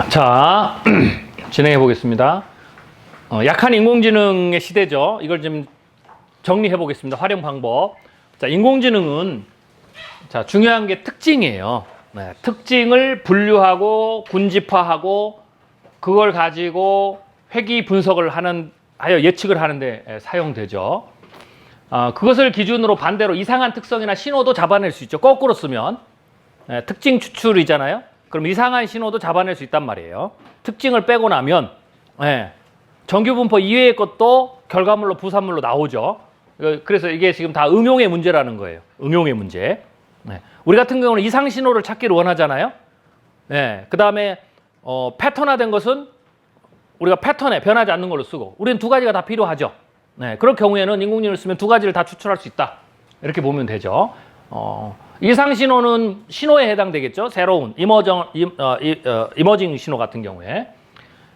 자, 진행해 보겠습니다. 약한 인공지능의 시대죠. 이걸 좀 정리해 보겠습니다. 활용 방법. 자, 인공지능은 자, 중요한 게 특징이에요. 네, 특징을 분류하고 군집화하고 그걸 가지고 회귀 분석을 하여 예측을 하는데 사용되죠. 그것을 기준으로 반대로 이상한 특성이나 신호도 잡아낼 수 있죠. 거꾸로 쓰면 특징 추출이잖아요. 그럼 이상한 신호도 잡아낼 수 있단 말이에요. 특징을 빼고 나면 정규분포 이외의 것도 결과물로 부산물로 나오죠. 그래서 이게 지금 다 응용의 문제라는 거예요. 응용의 문제. 우리 같은 경우는 이상 신호를 찾기를 원하잖아요. 그 다음에 패턴화된 것은 우리가 패턴에 변하지 않는 걸로 쓰고, 우리는 두 가지가 다 필요하죠. 그럴 경우에는 인공지능을 쓰면 두 가지를 다 추출할 수 있다. 이렇게 보면 되죠. 이상 신호는 신호에 해당되겠죠. 새로운 이머징 신호 같은 경우에.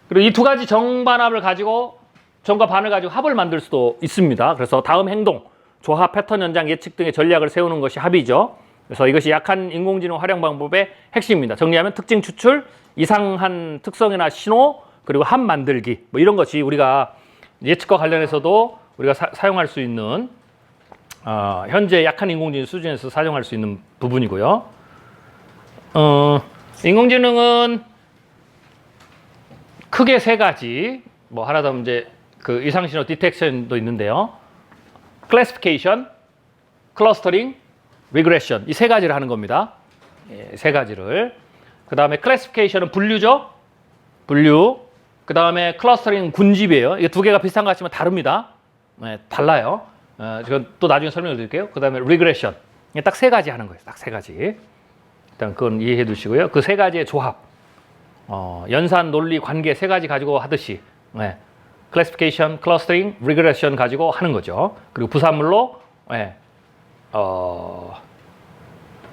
그리고 이 두 가지 정반합을 가지고 정과 반을 가지고 합을 만들 수도 있습니다. 그래서 다음 행동, 조합, 패턴 연장, 예측 등의 전략을 세우는 것이 합이죠. 그래서 이것이 약한 인공지능 활용 방법의 핵심입니다. 정리하면 특징 추출, 이상한 특성이나 신호, 그리고 합 만들기, 뭐 이런 것이 우리가 예측과 관련해서도 우리가 사용할 수 있는 현재 약한 인공지능 수준에서 사용할 수 있는 부분이고요. 인공지능은 크게 세 가지, 뭐 하나 더 이제 그 이상신호 디텍션도 있는데요. 클래시피케이션, 클러스터링, 리그레션, 이 세 가지를 하는 겁니다. 세 가지를. 그 다음에 클래시피케이션은 분류죠. 분류. 그 다음에 클러스터링은 군집이에요. 이게 두 개가 비슷한 것 같지만 다릅니다. 달라요. 이건 또 나중에 설명을 드릴게요. 그 다음에 리그레션. 딱 세 가지 하는 거예요. 딱 세 가지. 일단 그건 이해해 두시고요. 그 세 가지의 조합. 연산, 논리, 관계 세 가지 가지고 하듯이. 클래시피케이션, 클러스터링, 리그레션 가지고 하는 거죠. 그리고 부산물로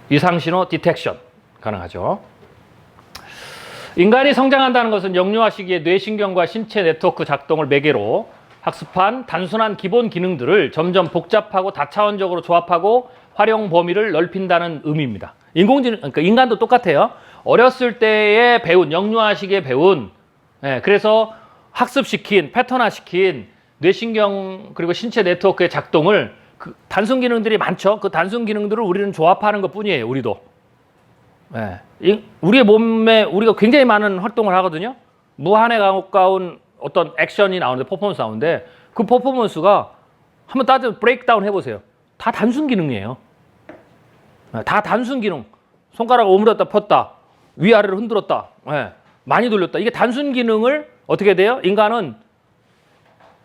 이상신호 디텍션 가능하죠. 인간이 성장한다는 것은 영유아 시기에 뇌신경과 신체 네트워크 작동을 매개로 학습한 단순한 기본 기능들을 점점 복잡하고 다차원적으로 조합하고 활용 범위를 넓힌다는 의미입니다. 인공지능, 그러니까 인간도 똑같아요. 어렸을 때에 배운, 영유아 시기에 배운, 그래서 학습시킨, 패턴화시킨 뇌신경 그리고 신체 네트워크의 작동을 단순 기능들이 많죠. 그 단순 기능들을 우리는 조합하는 것 뿐이에요. 우리도. 우리의 몸에 우리가 굉장히 많은 활동을 하거든요. 무한에 가까운 어떤 액션이 나오는데, 퍼포먼스 나오는데, 그 퍼포먼스가 한번 따져 브레이크다운 해보세요. 다 단순 기능이에요. 다 단순 기능. 손가락을 오므렸다 폈다, 위아래로 흔들었다, 많이 돌렸다. 이게 단순 기능을 어떻게 돼요? 인간은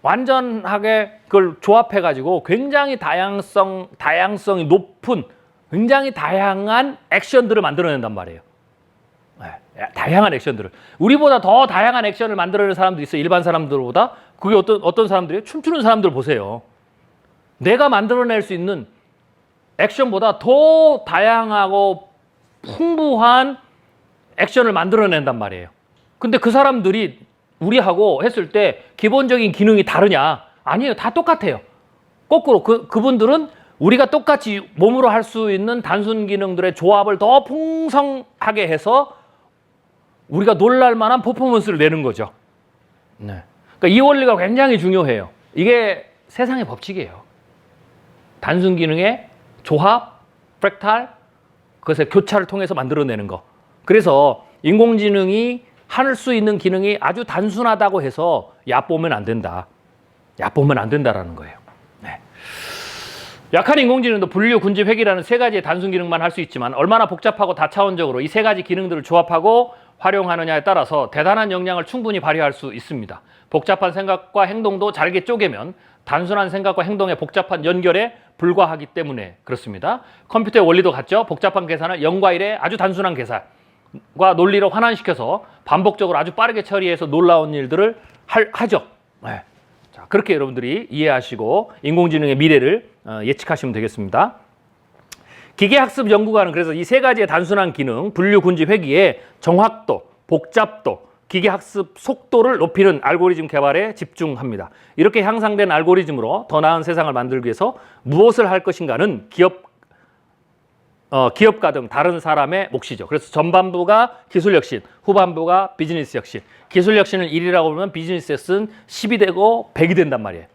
완전하게 그걸 조합해가지고 굉장히 다양성이 높은 굉장히 다양한 액션들을 만들어낸단 말이에요. 다양한 액션들을. 우리보다 더 다양한 액션을 만들어내는 사람들이 있어요. 일반 사람들보다. 그게 어떤 사람들이에요? 춤추는 사람들 보세요. 내가 만들어낼 수 있는 액션보다 더 다양하고 풍부한 액션을 만들어낸단 말이에요. 근데 그 사람들이 우리하고 했을 때 기본적인 기능이 다르냐? 아니에요. 다 똑같아요. 거꾸로 그분들은 우리가 똑같이 몸으로 할 수 있는 단순 기능들의 조합을 더 풍성하게 해서 우리가 놀랄 만한 퍼포먼스를 내는 거죠. 그러니까 이 원리가 굉장히 중요해요. 이게 세상의 법칙이에요. 단순 기능의 조합, 프랙탈, 그것의 교차를 통해서 만들어내는 거. 그래서 인공지능이 할 수 있는 기능이 아주 단순하다고 해서 얕보면 안 된다. 얕보면 안 된다라는 거예요. 약한 인공지능도 분류, 군집, 회귀라는 세 가지의 단순 기능만 할 수 있지만 얼마나 복잡하고 다차원적으로 이 세 가지 기능들을 조합하고 활용하느냐에 따라서 대단한 역량을 충분히 발휘할 수 있습니다. 복잡한 생각과 행동도 잘게 쪼개면 단순한 생각과 행동의 복잡한 연결에 불과하기 때문에 그렇습니다. 컴퓨터의 원리도 같죠. 복잡한 계산을 0과 1의 아주 단순한 계산과 논리로 환원시켜서 반복적으로 아주 빠르게 처리해서 놀라운 일들을 하죠. 자, 그렇게 여러분들이 이해하시고 인공지능의 미래를 예측하시면 되겠습니다. 기계학습 연구가는 그래서 이 세 가지의 단순한 기능, 분류, 군집, 회귀의 정확도, 복잡도, 기계학습 속도를 높이는 알고리즘 개발에 집중합니다. 이렇게 향상된 알고리즘으로 더 나은 세상을 만들기 위해서 무엇을 할 것인가는 기업가 등 다른 사람의 몫이죠. 그래서 전반부가 기술 혁신, 후반부가 비즈니스 혁신. 기술 혁신을 1이라고 보면 비즈니스 혁신 10이 되고 100이 된단 말이에요.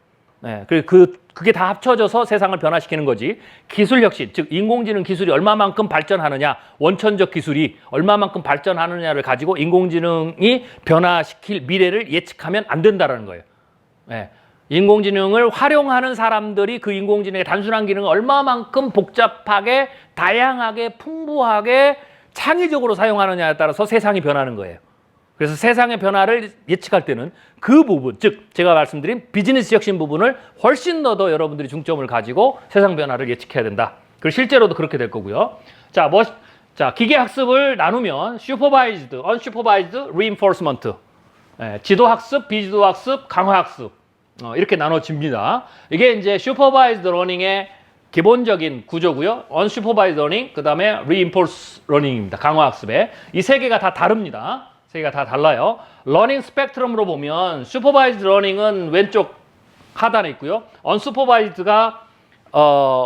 네, 그게 다 합쳐져서 세상을 변화시키는 거지. 기술 혁신, 즉 인공지능 기술이 얼마만큼 발전하느냐, 원천적 기술이 얼마만큼 발전하느냐를 가지고 인공지능이 변화시킬 미래를 예측하면 안 된다는 거예요. 네. 인공지능을 활용하는 사람들이 그 인공지능의 단순한 기능을 얼마만큼 복잡하게, 다양하게, 풍부하게, 창의적으로 사용하느냐에 따라서 세상이 변하는 거예요. 그래서 세상의 변화를 예측할 때는 그 부분, 즉 제가 말씀드린 비즈니스 혁신 부분을 훨씬 더 여러분들이 중점을 가지고 세상 변화를 예측해야 된다. 그리고 실제로도 그렇게 될 거고요. 자, 기계학습을 나누면 슈퍼바이즈드, 언슈퍼바이즈드, 리인포스먼트, 지도학습, 비지도학습, 강화학습 이렇게 나눠집니다. 이게 이제 슈퍼바이즈드 러닝의 기본적인 구조고요. 언슈퍼바이즈드 러닝, 그 다음에 리인포스 러닝입니다. 강화학습에 이 세 개가 다 다릅니다. 세 개가 다 달라요. 러닝 스펙트럼으로 보면 슈퍼바이즈드 러닝은 왼쪽 하단에 있고요. 언슈퍼바이즈드가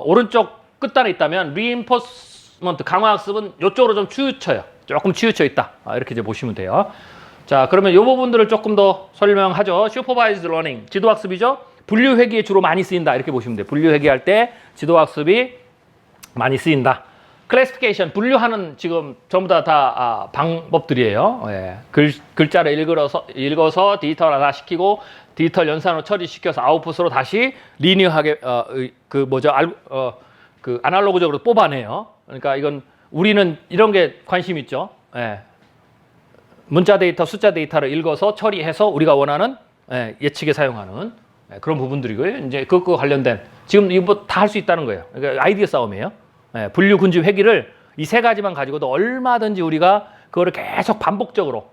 오른쪽 끝단에 있다면 리인포스먼트 강화학습은 이쪽으로 좀 치우쳐요. 조금 치우쳐 있다. 이렇게 이제 보시면 돼요. 자, 그러면 이 부분들을 조금 더 설명하죠. 슈퍼바이즈드 러닝, 지도학습이죠. 분류회계에 주로 많이 쓰인다. 이렇게 보시면 돼요. 분류회계할 때 지도학습이 많이 쓰인다. 클래시피케이션, 분류하는 지금 전부 다 방법들이에요. 예. 글자를 읽어서 디지털화 시키고 디지털 연산으로 처리시켜서 아웃풋으로 다시 리니어하게 그 아날로그적으로 뽑아내요. 그러니까 이건 우리는 이런 게 관심 있죠. 예. 문자 데이터, 숫자 데이터를 읽어서 처리해서 우리가 원하는 예측에 사용하는 그런 부분들이고요. 이제 그거 관련된 지금 이거 다 할 수 있다는 거예요. 그러니까 아이디어 싸움이에요. 분류, 군집, 회귀를 이 세 가지만 가지고도 얼마든지 우리가 그거를 계속 반복적으로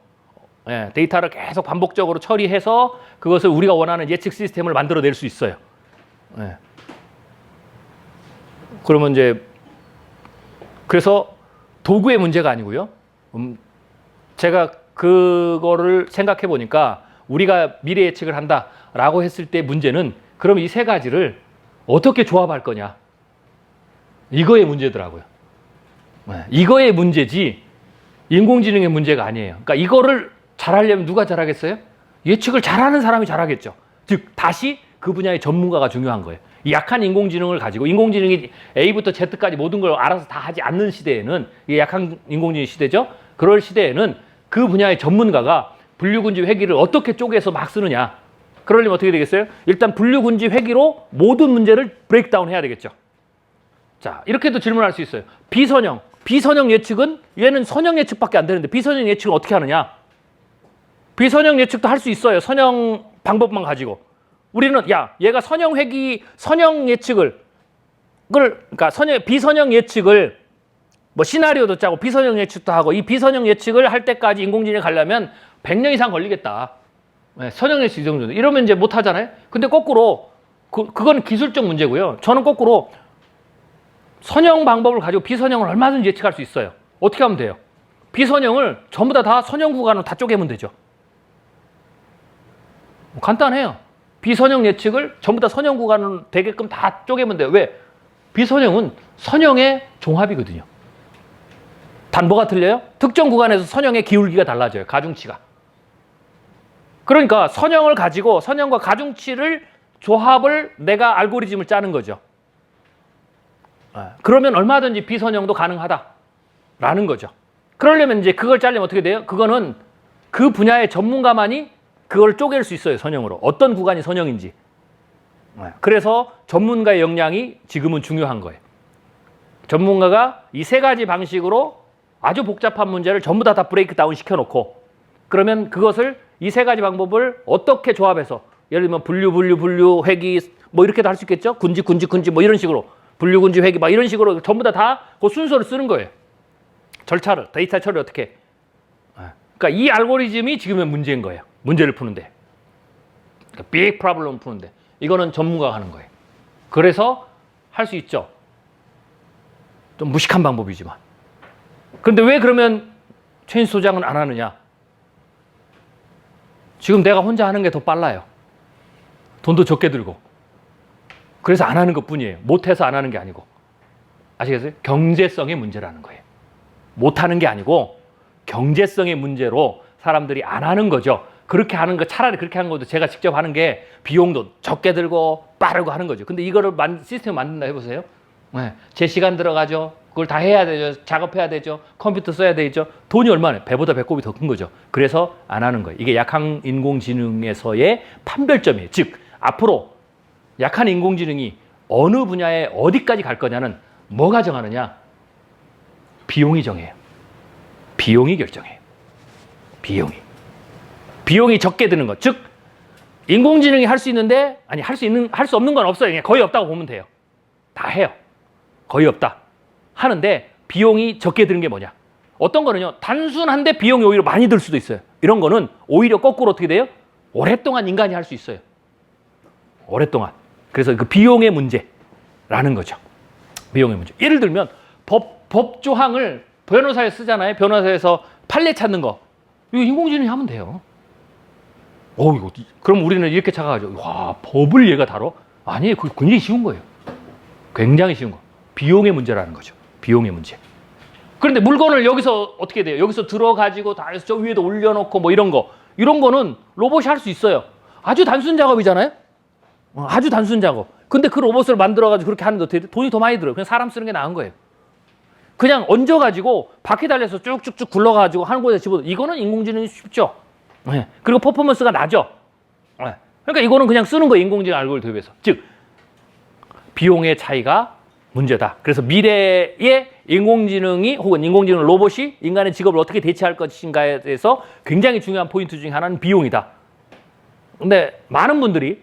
데이터를 계속 반복적으로 처리해서 그것을 우리가 원하는 예측 시스템을 만들어낼 수 있어요. 그러면 이제 그래서 도구의 문제가 아니고요. 제가 그거를 생각해 보니까 우리가 미래 예측을 한다라고 했을 때 문제는 그럼 이 세 가지를 어떻게 조합할 거냐. 이거의 문제더라고요. 이거의 문제지 인공지능의 문제가 아니에요. 그러니까 이거를 잘하려면 누가 잘하겠어요? 예측을 잘하는 사람이 잘하겠죠. 즉 다시 그 분야의 전문가가 중요한 거예요. 이 약한 인공지능을 가지고 인공지능이 A부터 Z까지 모든 걸 알아서 다 하지 않는 시대에는 이게 약한 인공지능 시대죠. 그럴 시대에는 그 분야의 전문가가 분류군집 회귀를 어떻게 쪼개서 막 쓰느냐. 그러려면 어떻게 되겠어요? 일단 분류군집 회귀로 모든 문제를 브레이크다운 해야 되겠죠. 자, 이렇게도 질문할 수 있어요. 비선형 예측은 얘는 선형 예측밖에 안 되는데 비선형 예측을 어떻게 하느냐? 비선형 예측도 할 수 있어요. 선형 방법만 가지고. 우리는 얘가 선형 예측을 그러니까 비선형 예측을 뭐 시나리오도 짜고 비선형 예측도 하고 이 비선형 예측을 할 때까지 인공지능이 가려면 100년 이상 걸리겠다. 선형 예측 이 정도. 이러면 이제 못 하잖아요. 근데 거꾸로 그건 기술적 문제고요. 저는 거꾸로 선형 방법을 가지고 비선형을 얼마든지 예측할 수 있어요. 어떻게 하면 돼요? 비선형을 전부 다 선형 구간으로 다 쪼개면 되죠. 간단해요. 비선형 예측을 전부 다 선형 구간으로 되게끔 다 쪼개면 돼요. 왜? 비선형은 선형의 종합이거든요. 단 뭐가 틀려요? 특정 구간에서 선형의 기울기가 달라져요. 가중치가. 그러니까 선형을 가지고 선형과 가중치를 조합을 내가 알고리즘을 짜는 거죠. 그러면 얼마든지 비선형도 가능하다라는 거죠. 그러려면 이제 그걸 짜려면 어떻게 돼요? 그거는 그 분야의 전문가만이 그걸 쪼갤 수 있어요. 선형으로. 어떤 구간이 선형인지. 그래서 전문가의 역량이 지금은 중요한 거예요. 전문가가 이 세 가지 방식으로 아주 복잡한 문제를 전부 다 브레이크 다운 시켜놓고 그러면 그것을 이 세 가지 방법을 어떻게 조합해서 예를 들면 분류, 회귀 뭐 이렇게도 할 수 있겠죠? 군집 뭐 이런 식으로 분류, 군집, 회귀 막 이런 식으로 전부 다 그 순서를 쓰는 거예요. 절차를, 데이터 처리를 어떻게. 그러니까 이 알고리즘이 지금의 문제인 거예요. 문제를 푸는데. 그러니까 빅 프로블럼 푸는데. 이거는 전문가가 하는 거예요. 그래서 할 수 있죠. 좀 무식한 방법이지만. 그런데 왜 그러면 최인수 소장은 안 하느냐? 지금 내가 혼자 하는 게 더 빨라요. 돈도 적게 들고. 그래서 안 하는 것 뿐이에요. 못해서 안 하는 게 아니고. 아시겠어요? 경제성의 문제라는 거예요. 못하는 게 아니고 경제성의 문제로 사람들이 안 하는 거죠. 그렇게 하는 거, 차라리 그렇게 하는 것도 제가 직접 하는 게 비용도 적게 들고 빠르고 하는 거죠. 근데 이거를 시스템 만든다 해보세요. 네. 제 시간 들어가죠. 그걸 다 해야 되죠. 작업해야 되죠. 컴퓨터 써야 되죠. 돈이 얼마나? 배보다 배꼽이 더 큰 거죠. 그래서 안 하는 거예요. 이게 약한 인공지능에서의 판별점이에요. 즉, 앞으로 약한 인공지능이 어느 분야에 어디까지 갈 거냐는 뭐가 정하느냐? 비용이 정해요. 비용이 결정해요. 비용이 적게 드는 것. 즉, 인공지능이 할 수 있는데, 아니, 할 수 없는 건 없어요. 그냥 거의 없다고 보면 돼요. 다 해요. 거의 없다. 하는데, 비용이 적게 드는 게 뭐냐? 어떤 거는요, 단순한데 비용이 오히려 많이 들 수도 있어요. 이런 거는 오히려 거꾸로 어떻게 돼요? 오랫동안 인간이 할 수 있어요. 오랫동안. 그래서 그 비용의 문제라는 거죠. 비용의 문제. 예를 들면, 법 조항을 변호사에 쓰잖아요. 변호사에서 판례 찾는 거. 이거 인공지능이 하면 돼요. 이거, 그럼 우리는 이렇게 착각하죠. 와, 법을 얘가 다뤄? 아니에요. 그게 굉장히 쉬운 거예요. 굉장히 쉬운 거. 비용의 문제라는 거죠. 비용의 문제. 그런데 물건을 여기서 어떻게 돼요? 여기서 들어가지고 다 해서 저 위에다 올려놓고 뭐 이런 거. 이런 거는 로봇이 할 수 있어요. 아주 단순 작업이잖아요? 아주 단순 작업. 근데 그 로봇을 만들어가지고 그렇게 하는데 어떻게 돼? 돈이 더 많이 들어요. 그냥 사람 쓰는 게 나은 거예요. 그냥 얹어가지고 바퀴 달려서 쭉쭉쭉 굴러가지고 하는 곳에 집어넣어. 이거는 인공지능이 쉽죠. 네. 그리고 퍼포먼스가 나죠. 네. 그러니까 이거는 그냥 쓰는 거예요. 인공지능 알고리즘에 비해서. 즉, 비용의 차이가 문제다. 그래서 미래의 인공지능이 혹은 인공지능 로봇이 인간의 직업을 어떻게 대체할 것인가에 대해서 굉장히 중요한 포인트 중에 하나는 비용이다. 근데 많은 분들이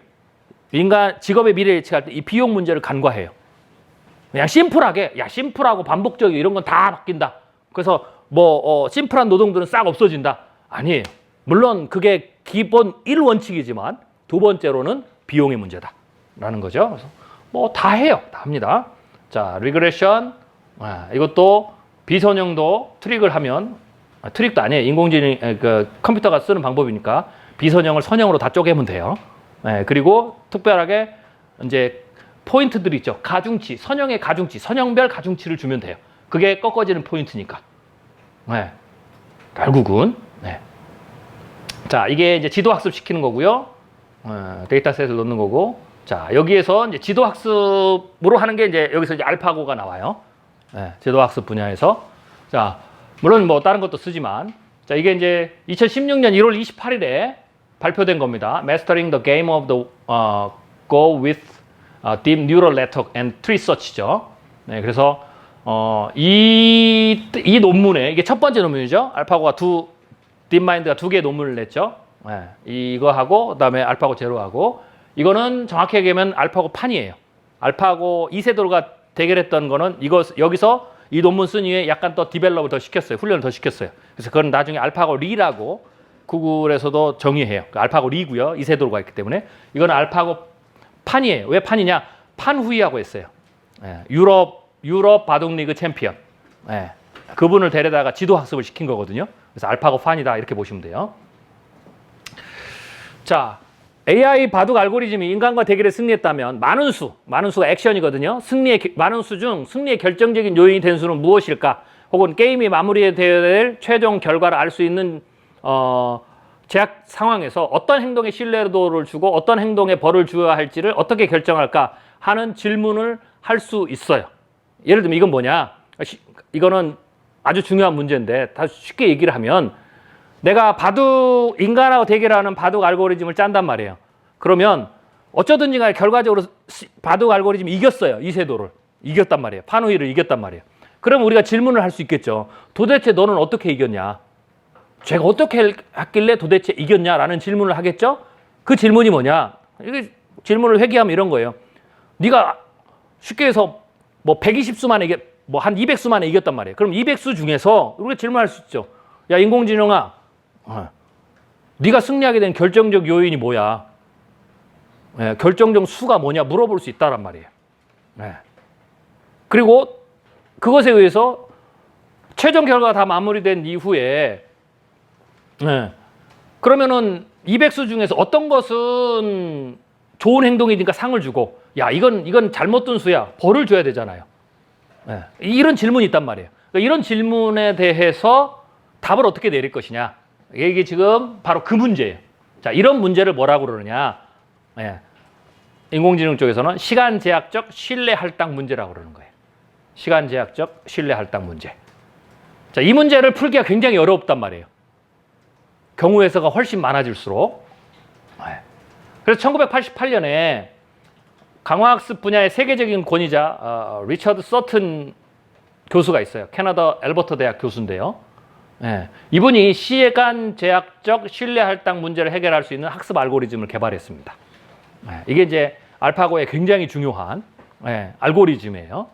인간 직업의 미래를 예측할 때 이 비용 문제를 간과해요. 그냥 심플하고 반복적이고 이런 건 다 바뀐다. 그래서 심플한 노동들은 싹 없어진다. 아니에요. 물론 그게 기본 1원칙이지만 두 번째로는 비용의 문제다라는 거죠. 그래서 다 해요. 다 합니다. 자, 리그레션. 이것도 비선형도 트릭을 하면, 트릭도 아니에요. 인공지능, 컴퓨터가 쓰는 방법이니까 비선형을 선형으로 다 쪼개면 돼요. 그리고 특별하게 이제 포인트들이 있죠. 가중치, 선형의 가중치, 선형별 가중치를 주면 돼요. 그게 꺾어지는 포인트니까. 결국은. 자, 이게 이제 지도학습 시키는 거고요. 데이터셋을 넣는 거고. 자, 여기에서 이제 지도학습으로 하는 게 이제 여기서 이제 알파고가 나와요. 지도학습 분야에서. 자, 물론 다른 것도 쓰지만. 자, 이게 이제 2016년 1월 28일에 발표된 겁니다. Mastering the Game of the Go with Deep Neural Network and Tree Search죠. 그래서 이 논문에 이게 첫 번째 논문이죠. 알파고가 딥마인드가 2개의 논문을 냈죠. 이거하고 그다음에 알파고 제로하고 이거는 정확히 얘기하면 알파고 판이에요. 알파고 이세돌과 대결했던 거는 여기서 이 논문 쓴 이후에 약간 더 디벨롭을 더 시켰어요. 훈련을 더 시켰어요. 그래서 그건 나중에 알파고 리라고 구글에서도 정의해요. 알파고 리고요. 이세돌과 있기 때문에 이거는 알파고 판이에요. 왜 판이냐? 판후이하고 했어요. 유럽 바둑리그 챔피언. 그분을 데려다가 지도학습을 시킨 거거든요. 그래서 알파고 판이다 이렇게 보시면 돼요. 자, AI 바둑 알고리즘이 인간과 대결에 승리했다면 많은 수가 액션이거든요. 많은 수 중 승리의 결정적인 요인이 된 수는 무엇일까? 혹은 게임이 마무리되어야 될 최종 결과를 알 수 있는 제약 상황에서 어떤 행동에 신뢰도를 주고 어떤 행동에 벌을 주어야 할지를 어떻게 결정할까 하는 질문을 할 수 있어요. 예를 들면 이건 뭐냐? 이거는 아주 중요한 문제인데 다 쉽게 얘기를 하면 내가 인간하고 대결하는 바둑 알고리즘을 짠단 말이에요. 그러면 어쩌든지 간에 결과적으로 바둑 알고리즘이 이겼어요. 이세돌을. 이겼단 말이에요. 판후이를 이겼단 말이에요. 그럼 우리가 질문을 할 수 있겠죠. 도대체 너는 어떻게 이겼냐? 제가 어떻게 했길래 도대체 이겼냐라는 질문을 하겠죠? 그 질문이 뭐냐? 이게 질문을 회귀하면 이런 거예요. 네가 쉽게 해서 120수 만에 한 200수 만에 이겼단 말이에요. 그럼 200수 중에서 우리가 질문할 수 있죠. 야, 인공지능아, 네가 승리하게 된 결정적 요인이 뭐야? 결정적 수가 뭐냐 물어볼 수 있다란 말이에요. 그리고 그것에 의해서 최종 결과가 다 마무리된 이후에 그러면은 200수 중에서 어떤 것은 좋은 행동이니까 상을 주고 야, 이건 잘못 둔 수야. 벌을 줘야 되잖아요. 예. 이런 질문이 있단 말이에요. 그러니까 이런 질문에 대해서 답을 어떻게 내릴 것이냐. 이게 지금 바로 그 문제예요. 자, 이런 문제를 뭐라고 그러느냐. 예. 인공지능 쪽에서는 시간 제약적 신뢰 할당 문제라고 그러는 거예요. 시간 제약적 신뢰 할당 문제. 자, 이 문제를 풀기가 굉장히 어렵단 말이에요. 경우 해서가 훨씬 많아질수록. 그래서 1988년에 강화학습 분야의 세계적인 권위자 리처드 서튼 교수가 있어요. 캐나다 엘버터 대학 교수인데요. 이분이 시간 제약적 신뢰 할당 문제를 해결할 수 있는 학습 알고리즘을 개발했습니다. 이게 이제 알파고의 굉장히 중요한 알고리즘이에요.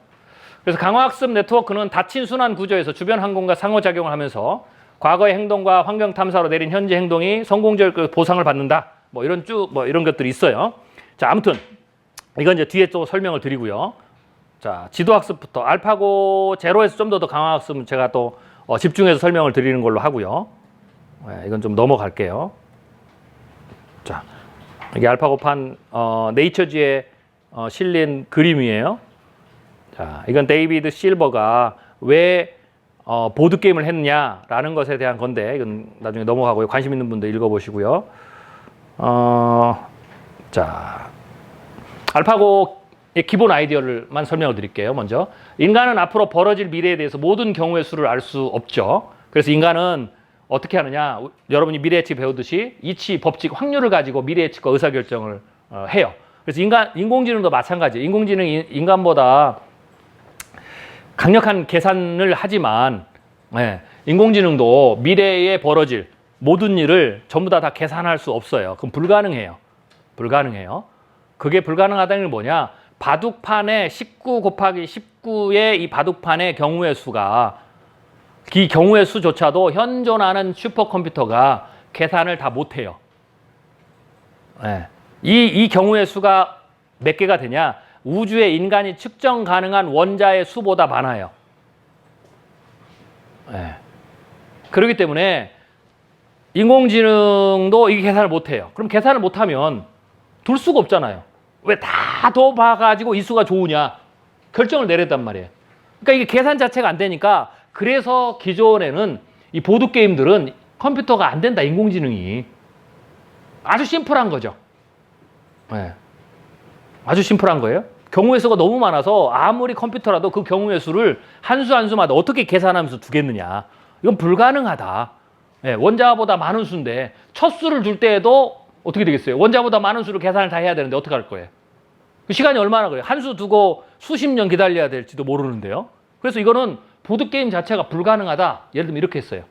그래서 강화학습 네트워크는 닫힌 순환 구조에서 주변 항공과 상호작용을 하면서 과거의 행동과 환경 탐사로 내린 현재 행동이 성공적 보상을 받는다. 뭐 이런 이런 것들이 있어요. 자, 아무튼 이건 이제 뒤에 또 설명을 드리고요. 자, 지도학습부터 알파고 제로에서 좀 더 강화학습은 제가 또 집중해서 설명을 드리는 걸로 하고요. 이건 좀 넘어갈게요. 자, 이게 알파고판 네이처지에 실린 그림이에요. 자, 이건 데이비드 실버가 왜 보드게임을 했느냐라는 것에 대한 건데 이건 나중에 넘어가고요. 관심 있는 분들 읽어보시고요. 자, 알파고의 기본 아이디어를만 설명을 드릴게요. 먼저 인간은 앞으로 벌어질 미래에 대해서 모든 경우의 수를 알 수 없죠. 그래서 인간은 어떻게 하느냐. 여러분이 미래예측 배우듯이 이치, 법칙, 확률을 가지고 미래예측과 의사결정을 해요. 그래서 인공지능도 마찬가지예요. 인공지능이 인간보다 강력한 계산을 하지만 인공지능도 미래에 벌어질 모든 일을 전부 다 계산할 수 없어요. 그럼 불가능해요. 그게 불가능하다는 게 뭐냐? 바둑판에 19 곱하기 19의 이 바둑판의 경우의 수가 이 경우의 수조차도 현존하는 슈퍼컴퓨터가 계산을 다 못해요. 이 경우의 수가 몇 개가 되냐? 우주에 인간이 측정 가능한 원자의 수보다 많아요. 그렇기 때문에 인공지능도 이 계산을 못해요. 그럼 계산을 못하면 둘 수가 없잖아요. 왜 다 더 봐가지고 이 수가 좋으냐? 결정을 내렸단 말이에요. 그러니까 이게 계산 자체가 안 되니까 그래서 기존에는 이 보드게임들은 컴퓨터가 안 된다, 인공지능이. 아주 심플한 거죠. 아주 심플한 거예요. 경우의 수가 너무 많아서 아무리 컴퓨터라도 그 경우의 수를 한 수 한 수마다 어떻게 계산하면서 두겠느냐. 이건 불가능하다. 원자보다 많은 수인데 첫 수를 둘 때에도 어떻게 되겠어요? 원자보다 많은 수를 계산을 다 해야 되는데 어떻게 할 거예요? 그 시간이 얼마나 걸려요? 한 수 두고 수십 년 기다려야 될지도 모르는데요. 그래서 이거는 보드게임 자체가 불가능하다. 예를 들면 이렇게 했어요.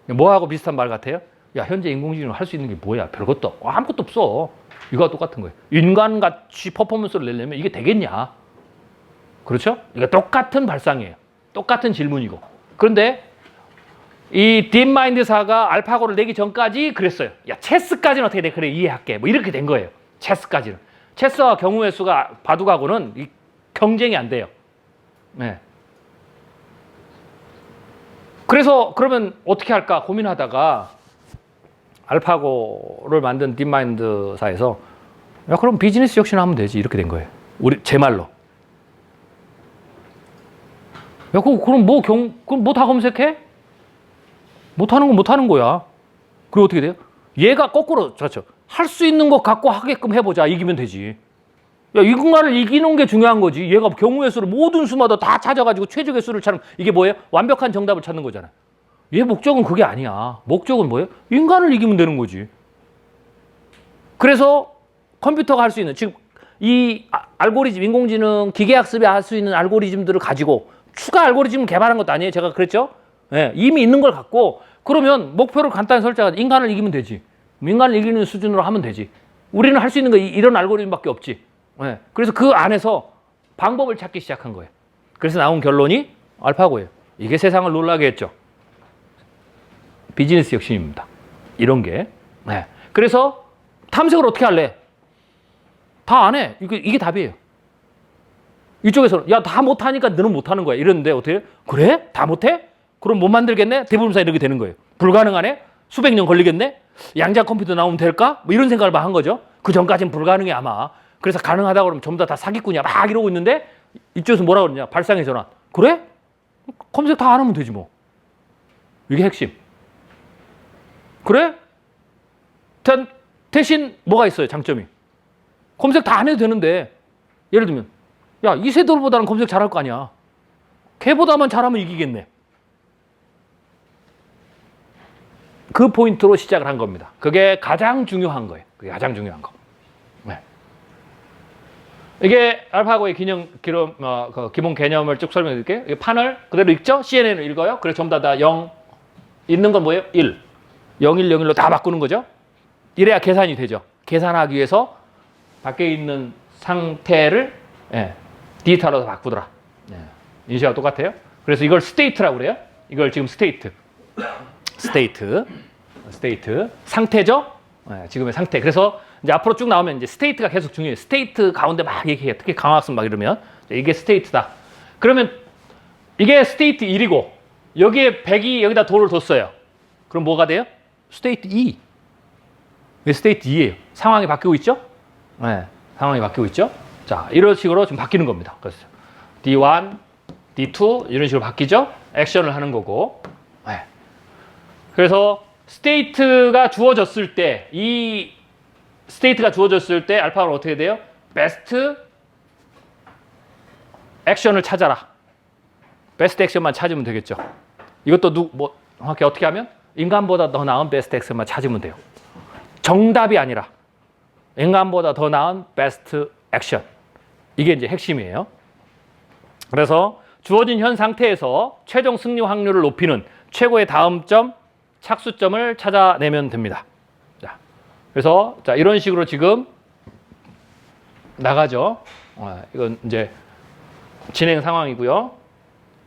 뭐하고 비슷한 말 같아요? 야, 현재 인공지능 할 수 있는 게 뭐야? 별것도 없고 아무것도 없어. 이거와 똑같은 거예요. 인간같이 퍼포먼스를 내려면 이게 되겠냐? 그렇죠? 이게 똑같은 발상이에요. 똑같은 질문이고. 그런데 이 딥마인드사가 알파고를 내기 전까지 그랬어요. 야, 체스까지는 어떻게 돼? 그래, 이해할게. 뭐 이렇게 된 거예요. 체스까지는. 체스와 경우의 수가 바둑하고는 경쟁이 안 돼요. 그래서 그러면 어떻게 할까 고민하다가 알파고를 만든 딥마인드사에서 야, 그럼 비즈니스 혁신을 하면 되지. 이렇게 된 거예요. 제 말로. 야, 그럼 뭐 다 검색해? 못하는 건 못하는 거야. 그리고 어떻게 돼요? 얘가 거꾸로, 그렇죠. 할 수 있는 거 갖고 하게끔 해보자. 이기면 되지. 야, 이것만을 이기는 게 중요한 거지. 얘가 경우의 수를 모든 수마다 다 찾아가지고 최적의 수를 찾는, 이게 뭐예요? 완벽한 정답을 찾는 거잖아. 얘 목적은 그게 아니야. 목적은 뭐예요? 인간을 이기면 되는 거지. 그래서 컴퓨터가 할 수 있는, 지금 이 알고리즘, 인공지능, 기계학습이 할 수 있는 알고리즘들을 가지고 추가 알고리즘을 개발한 것도 아니에요. 제가 그랬죠? 이미 있는 걸 갖고 그러면 목표를 간단히 설정하자. 인간을 이기면 되지. 인간을 이기는 수준으로 하면 되지. 우리는 할 수 있는 거 이런 알고리즘밖에 없지. 그래서 그 안에서 방법을 찾기 시작한 거예요. 그래서 나온 결론이 알파고예요. 이게 세상을 놀라게 했죠. 비즈니스 혁신입니다. 이런 게. 그래서 탐색을 어떻게 할래? 다 안 해. 이게 답이에요. 이쪽에서는 야, 다 못하니까 너는 못하는 거야. 이러는데 어떻게 해요? 그래? 다 못해? 그럼 못 만들겠네? 대부분사 이렇게 되는 거예요. 불가능하네? 수백 년 걸리겠네? 양자 컴퓨터 나오면 될까? 뭐 이런 생각을 막 한 거죠. 그 전까지는 불가능해 아마. 그래서 가능하다고 그러면 전부 다 사기꾼이야 막 이러고 있는데 이쪽에서 뭐라 그러냐? 발상의 전환. 그래? 검색 다 안 하면 되지 뭐. 이게 핵심. 그래? 대신 뭐가 있어요? 장점이. 검색 다 안 해도 되는데 예를 들면 야 이세돌보다는 검색 잘할 거 아니야. 걔보다만 잘하면 이기겠네. 그 포인트로 시작을 한 겁니다. 그게 가장 중요한 거예요. 그게 가장 중요한 거. 네. 이게 알파고의 기본 개념을 쭉 설명해 드릴게요. 판을 그대로 읽죠? CNN을 읽어요. 그래서 전부 다 0 있는 건 뭐예요? 1. 0, 1, 0, 1로 다 바꾸는 거죠. 이래야 계산이 되죠. 계산하기 위해서 밖에 있는 상태를 디지털로 바꾸더라. 인식하고 똑같아요. 그래서 이걸 스테이트라고 그래요. 이걸 지금 스테이트. 상태죠. 지금의 상태. 그래서 이제 앞으로 쭉 나오면 이제 스테이트가 계속 중요해요. 스테이트 가운데 막 얘기해요. 특히 강화학습 막 이러면 이게 스테이트다. 그러면 이게 스테이트 1이고 여기에 100이 여기다 도를 뒀어요. 그럼 뭐가 돼요? 스테이트 2. 이게 스테이트 2예요. 상황이 바뀌고 있죠? 네, 상황이 바뀌고 있죠? 자, 이런 식으로 지금 바뀌는 겁니다. 그래서 D1, D2 이런 식으로 바뀌죠? 액션을 하는 거고. 네. 그래서 스테이트가 주어졌을 때, 이 스테이트가 주어졌을 때 알파고는 어떻게 돼요? 베스트 액션을 찾아라. 베스트 액션만 찾으면 되겠죠. 이것도 정확히 어떻게 하면? 인간보다 더 나은 베스트 액션만 찾으면 돼요. 정답이 아니라 인간보다 더 나은 베스트 액션. 이게 이제 핵심이에요. 그래서 주어진 현 상태에서 최종 승리 확률을 높이는 최고의 다음점, 착수점을 찾아내면 됩니다. 자, 그래서 자, 이런 식으로 지금 나가죠. 이건 이제 진행 상황이고요.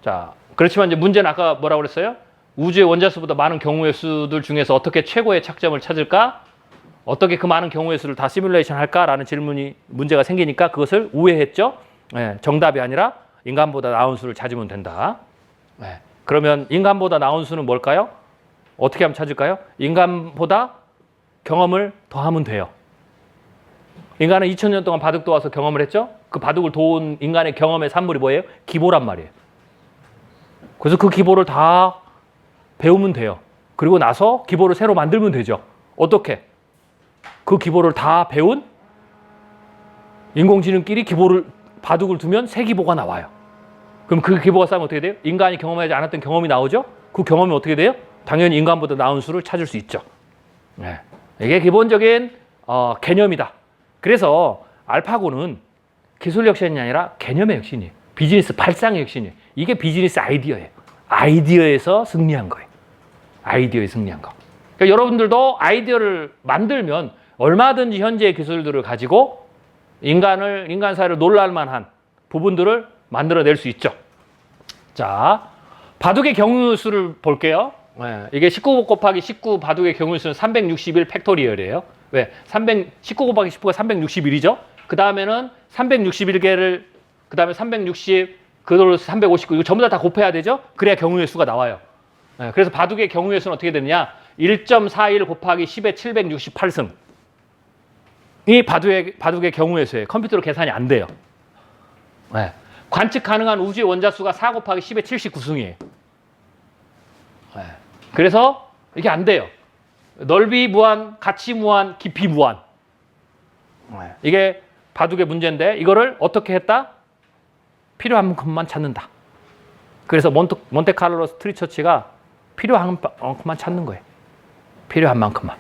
자, 그렇지만 이제 문제는 아까 뭐라고 그랬어요? 우주의 원자수보다 많은 경우의 수들 중에서 어떻게 최고의 착점을 찾을까? 어떻게 그 많은 경우의 수를 다 시뮬레이션 할까라는 문제가 생기니까 그것을 우회했죠. 정답이 아니라 인간보다 나은 수를 찾으면 된다. 그러면 인간보다 나은 수는 뭘까요? 어떻게 하면 찾을까요? 인간보다 경험을 더 하면 돼요. 인간은 2000년 동안 바둑 도와서 경험을 했죠. 그 바둑을 도운 인간의 경험의 산물이 뭐예요? 기보란 말이에요. 그래서 그 기보를 다 배우면 돼요. 그리고 나서 기보를 새로 만들면 되죠. 어떻게? 그 기보를 다 배운 인공지능끼리 바둑을 두면 새 기보가 나와요. 그럼 그 기보가 쌓이면 어떻게 돼요? 인간이 경험하지 않았던 경험이 나오죠? 그 경험이 어떻게 돼요? 당연히 인간보다 나은 수를 찾을 수 있죠. 이게 기본적인 개념이다. 그래서 알파고는 기술 혁신이 아니라 개념의 혁신이에요. 비즈니스 발상의 혁신이에요. 이게 비즈니스 아이디어예요. 아이디어에서 승리한 거예요. 아이디어에 승리한 거. 그러니까 여러분들도 아이디어를 만들면 얼마든지 현재의 기술들을 가지고 인간 사회를 놀랄 만한 부분들을 만들어낼 수 있죠. 자, 바둑의 경우수를 볼게요. 이게 19 곱하기 19 바둑의 경우수는 361 팩토리얼이에요. 왜? 19 곱하기 19가 361이죠. 그 다음에는 361개를, 그 다음에 360, 그걸로 359, 이거 전부 다 곱해야 되죠? 그래야 경우의 수가 나와요. 그래서 바둑의 경우의 수는 어떻게 되느냐? 1.41 곱하기 10의 768승. 이 바둑의 경우의 수예요. 컴퓨터로 계산이 안 돼요. 관측 가능한 우주의 원자수가 4 곱하기 10의 79승이에요. 그래서 이게 안 돼요. 넓이 무한, 가치 무한, 깊이 무한. 이게 바둑의 문제인데 이거를 어떻게 했다? 필요한 만큼만 찾는다. 그래서 몬테카를로 스트리처치가 필요한 만큼만 찾는 거예요. 필요한 만큼만.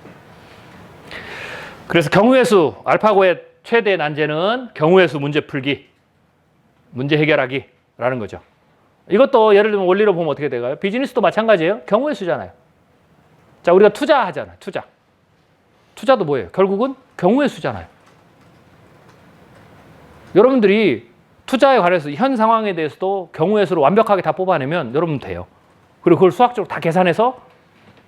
그래서 경우의 수, 알파고의 최대 난제는 경우의 수 문제 풀기, 문제 해결하기라는 거죠. 이것도 예를 들면 원리로 보면 어떻게 될까요? 비즈니스도 마찬가지예요. 경우의 수잖아요. 자, 우리가 투자하잖아요. 투자도 뭐예요? 결국은 경우의 수잖아요. 여러분들이 투자에 관해서 현 상황에 대해서도 경우의 수를 완벽하게 다 뽑아내면 여러분 돼요. 그리고 그걸 수학적으로 다 계산해서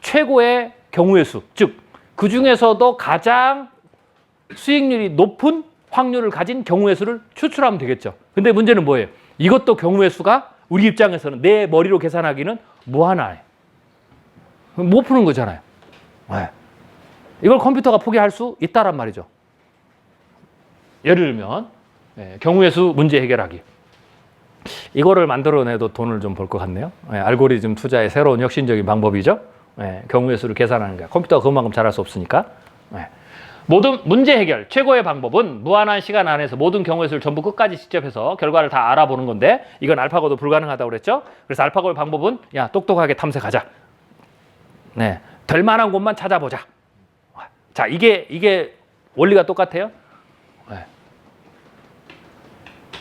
최고의 경우의 수, 즉 그 중에서도 가장 수익률이 높은 확률을 가진 경우의 수를 추출하면 되겠죠. 근데 문제는 뭐예요? 이것도 경우의 수가 우리 입장에서는 내 머리로 계산하기는 무한하네. 못 푸는 거잖아요. 이걸 컴퓨터가 포기할 수 있다란 말이죠. 예를 들면 경우의 수 문제 해결하기. 이거를 만들어내도 돈을 좀 벌 것 같네요. 알고리즘 투자의 새로운 혁신적인 방법이죠. 경우의 수를 계산하는 게 컴퓨터가 그만큼 잘할 수 없으니까. 모든 문제 해결 최고의 방법은 무한한 시간 안에서 모든 경우의 수를 전부 끝까지 직접 해서 결과를 다 알아보는 건데 이건 알파고도 불가능하다고 그랬죠. 그래서 알파고의 방법은 야 똑똑하게 탐색하자. 될 만한 곳만 찾아보자. 자, 이게 원리가 똑같아요.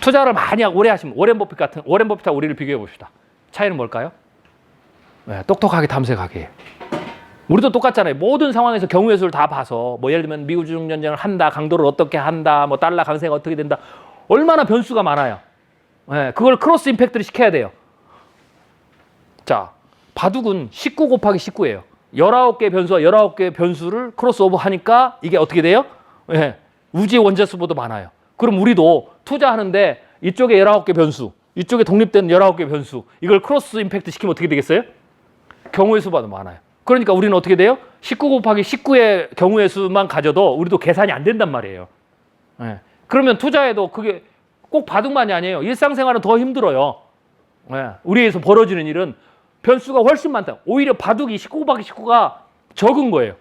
투자를 많이 하고 오래 하시면 워렌 버핏하고 우리를 비교해 봅시다. 차이는 뭘까요? 똑똑하게 탐색하게. 우리도 똑같잖아요. 모든 상황에서 경우의 수를 다 봐서 뭐 예를 들면 미국 주중 전쟁을 한다, 강도를 어떻게 한다, 뭐 달러 강세가 어떻게 된다. 얼마나 변수가 많아요. 그걸 크로스 임팩트를 시켜야 돼요. 자, 바둑은 19 곱하기 19예요. 19개의 변수와 19개의 변수를 크로스오버 하니까 이게 어떻게 돼요? 우주의 원자수보다 많아요. 그럼 우리도 투자하는데 이쪽에 19개 변수, 이쪽에 독립된 19개 변수, 이걸 크로스 임팩트 시키면 어떻게 되겠어요? 경우의 수보다 많아요. 그러니까 우리는 어떻게 돼요? 19 곱하기 19의 경우의 수만 가져도 우리도 계산이 안 된단 말이에요. 그러면 투자에도 그게 꼭 바둑만이 아니에요. 일상생활은 더 힘들어요. 우리에서 벌어지는 일은 변수가 훨씬 많다. 오히려 바둑이 19 곱하기 19가 적은 거예요.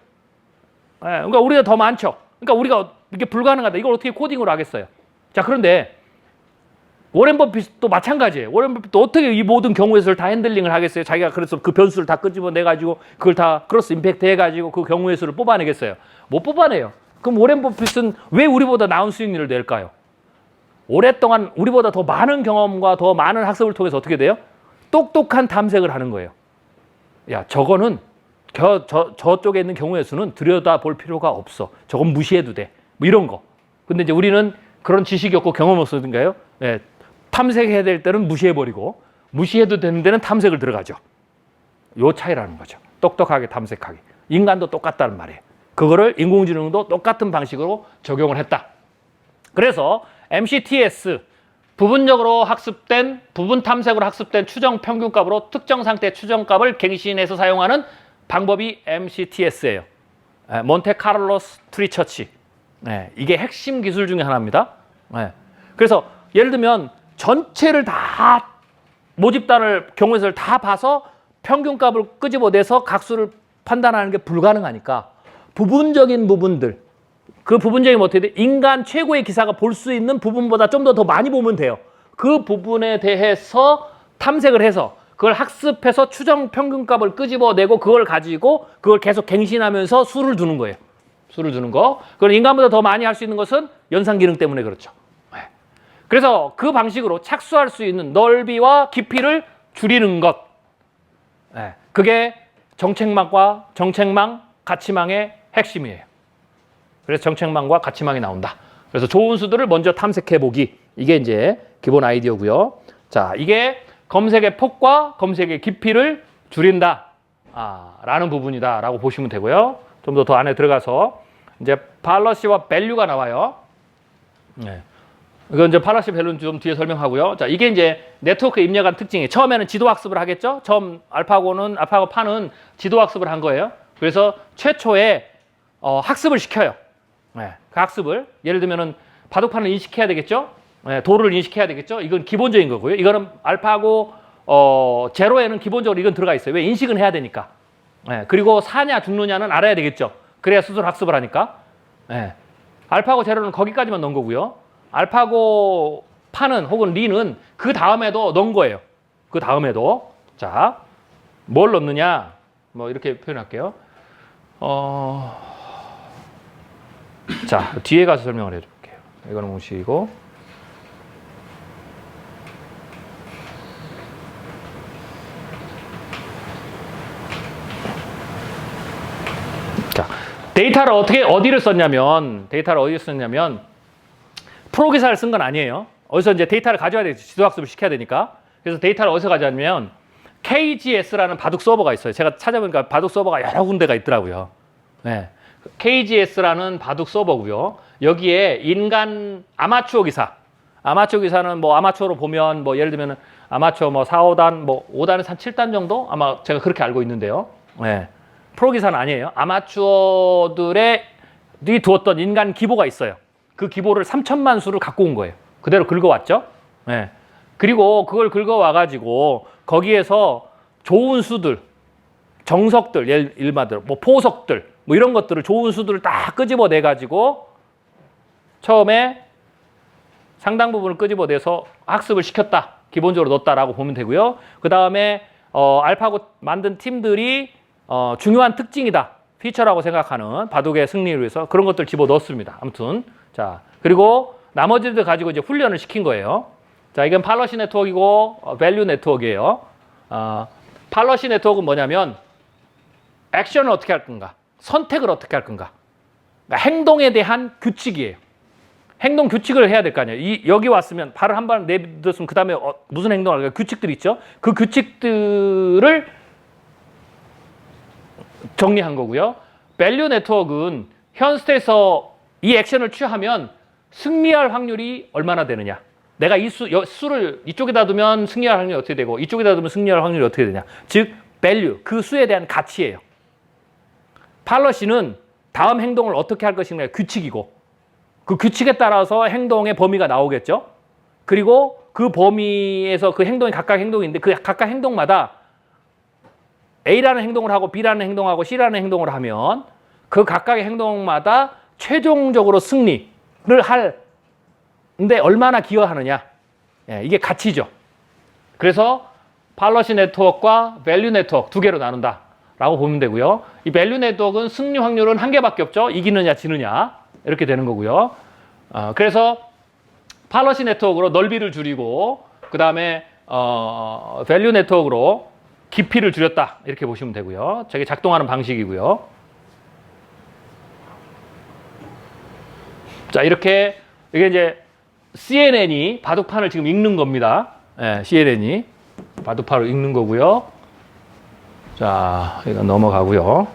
그러니까 우리가 더 많죠. 그러니까 우리가 이게 불가능하다. 이걸 어떻게 코딩으로 하겠어요? 자, 그런데 워렌 버핏도 마찬가지예요. 워렌 버핏도 어떻게 이 모든 경우의 수를 다 핸들링을 하겠어요? 자기가 그래서 그 변수를 다 끄집어내가지고 그걸 다 크로스 임팩트 해가지고 그 경우의 수를 뽑아내겠어요? 못 뽑아내요. 그럼 워렌 버핏은 왜 우리보다 나은 수익률을 낼까요? 오랫동안 우리보다 더 많은 경험과 더 많은 학습을 통해서 어떻게 돼요? 똑똑한 탐색을 하는 거예요. 야, 저거는 저쪽에 있는 경우의 수는 들여다볼 필요가 없어. 저건 무시해도 돼. 뭐 이런 거. 근데 이제 우리는 그런 지식이 없고 경험 없으니까요. 탐색해야 될 때는 무시해버리고 무시해도 되는 데는 탐색을 들어가죠. 요 차이라는 거죠. 똑똑하게 탐색하기. 인간도 똑같다는 말이에요. 그거를 인공지능도 똑같은 방식으로 적용을 했다. 그래서 MCTS, 부분적으로 학습된, 부분 탐색으로 학습된 추정 평균값으로 특정 상태 추정값을 갱신해서 사용하는 방법이 MCTS예요. 몬테카를로스 트리처치. 이게 핵심 기술 중에 하나입니다. 그래서 예를 들면 전체를 다 모집단을 경우의 수를 다 봐서 평균값을 끄집어내서 각수를 판단하는 게 불가능하니까 부분적인 부분들, 그 부분적인 어떻게 돼? 인간 최고의 기사가 볼 수 있는 부분보다 좀 더 많이 보면 돼요. 그 부분에 대해서 탐색을 해서 그걸 학습해서 추정 평균값을 끄집어내고 그걸 가지고 그걸 계속 갱신하면서 수를 두는 거예요. 수를 두는 거. 그걸 인간보다 더 많이 할 수 있는 것은 연산 기능 때문에 그렇죠. 그래서 그 방식으로 착수할 수 있는 넓이와 깊이를 줄이는 것. 그게 정책망, 가치망의 핵심이에요. 그래서 정책망과 가치망이 나온다. 그래서 좋은 수들을 먼저 탐색해보기. 이게 이제 기본 아이디어고요. 자, 이게 검색의 폭과 검색의 깊이를 줄인다. 라는 부분이다. 라고 보시면 되고요. 좀 더 안에 들어가서 이제 팔러시와 밸류가 나와요. 이건 이제 팔러시 밸류는 좀 뒤에 설명하고요. 자, 이게 이제 네트워크 입력한 특징이에요. 처음에는 지도 학습을 하겠죠. 처음 알파고 파는 지도 학습을 한 거예요. 그래서 최초에 학습을 시켜요. 그 학습을 예를 들면은 바둑판을 인식해야 되겠죠. 도를 인식해야 되겠죠. 이건 기본적인 거고요. 이거는 알파고 제로에는 기본적으로 이건 들어가 있어요. 왜? 인식은 해야 되니까. 그리고 사냐 죽느냐는 알아야 되겠죠. 그래야 스스로 학습을 하니까. 알파고 제로는 거기까지만 넣은 거고요. 알파고 파는 혹은 리는 그 다음에도 넣은 거예요. 그 다음에도. 자, 뭘 넣느냐? 뭐 이렇게 표현할게요. 자, 뒤에 가서 설명을 해줄게요. 이거는 무시고. 자, 데이터를 어디를 썼냐면 프로 기사를 쓴 건 아니에요. 어디서 이제 데이터를 가져야 되겠죠. 지도학습을 시켜야 되니까. 그래서 데이터를 어디서 가져왔냐면 KGS라는 바둑 서버가 있어요. 제가 찾아보니까 바둑 서버가 여러 군데가 있더라고요. KGS라는 바둑 서버고요. 여기에 인간 아마추어 기사는 뭐 아마추어로 보면 뭐 예를 들면 아마추어 뭐 4, 5단, 뭐 5단에서 한 7단 정도? 아마 제가 그렇게 알고 있는데요. 프로 기사는 아니에요. 아마추어들이 두었던 인간 기보가 있어요. 그 기보를 3천만 수를 갖고 온 거예요. 그대로 긁어왔죠. 그리고 그걸 긁어와가지고 거기에서 좋은 수들, 정석들, 일마들, 뭐 포석들, 뭐 이런 것들을 좋은 수들을 다 끄집어내가지고 처음에 상당 부분을 끄집어내서 학습을 시켰다. 기본적으로 넣었다라고 보면 되고요. 그 다음에 알파고 만든 팀들이 중요한 특징이다. 피처라고 생각하는 바둑의 승리를 위해서 그런 것들 집어넣었습니다. 아무튼 자 그리고 나머지들 가지고 이제 훈련을 시킨 거예요. 자 이건 팔러시 네트워크이고 밸류 네트워크예요. 팔러시 네트워크는 뭐냐면 액션을 어떻게 할 건가, 선택을 어떻게 할 건가, 그러니까 행동에 대한 규칙이에요. 행동 규칙을 해야 될 거 아니에요. 여기 왔으면 발을 한 번 내딛었으면 그 다음에 무슨 행동을 할까? 규칙들이 있죠. 그 규칙들을 정리한 거고요. 밸류 네트워크는 현 스테이트에서 이 액션을 취하면 승리할 확률이 얼마나 되느냐. 내가 이 수를 이쪽에다 두면 승리할 확률이 어떻게 되고 이쪽에다 두면 승리할 확률이 어떻게 되냐. 즉 밸류, 그 수에 대한 가치예요. 팔러시는 다음 행동을 어떻게 할 것인가의 규칙이고 그 규칙에 따라서 행동의 범위가 나오겠죠. 그리고 그 범위에서 그 행동이 각각 행동인데 그 각각 행동마다 A라는 행동을 하고 B라는 행동을 하고 C라는 행동을 하면 그 각각의 행동마다 최종적으로 승리를 하는데 얼마나 기여하느냐. 예, 이게 가치죠. 그래서 팔러시 네트워크와 밸류 네트워크 두 개로 나눈다라고 보면 되고요. 이 밸류 네트워크는 승리 확률은 한 개밖에 없죠. 이기느냐 지느냐 이렇게 되는 거고요. 그래서 팔러시 네트워크로 넓이를 줄이고 그 다음에 밸류 네트워크로 깊이를 줄였다 이렇게 보시면 되고요. 저게 작동하는 방식이고요. 자 이렇게 이게 이제 CNN이 바둑판을 지금 읽는 겁니다. 예, CNN이 바둑판을 읽는 거고요. 자 이거 넘어가고요.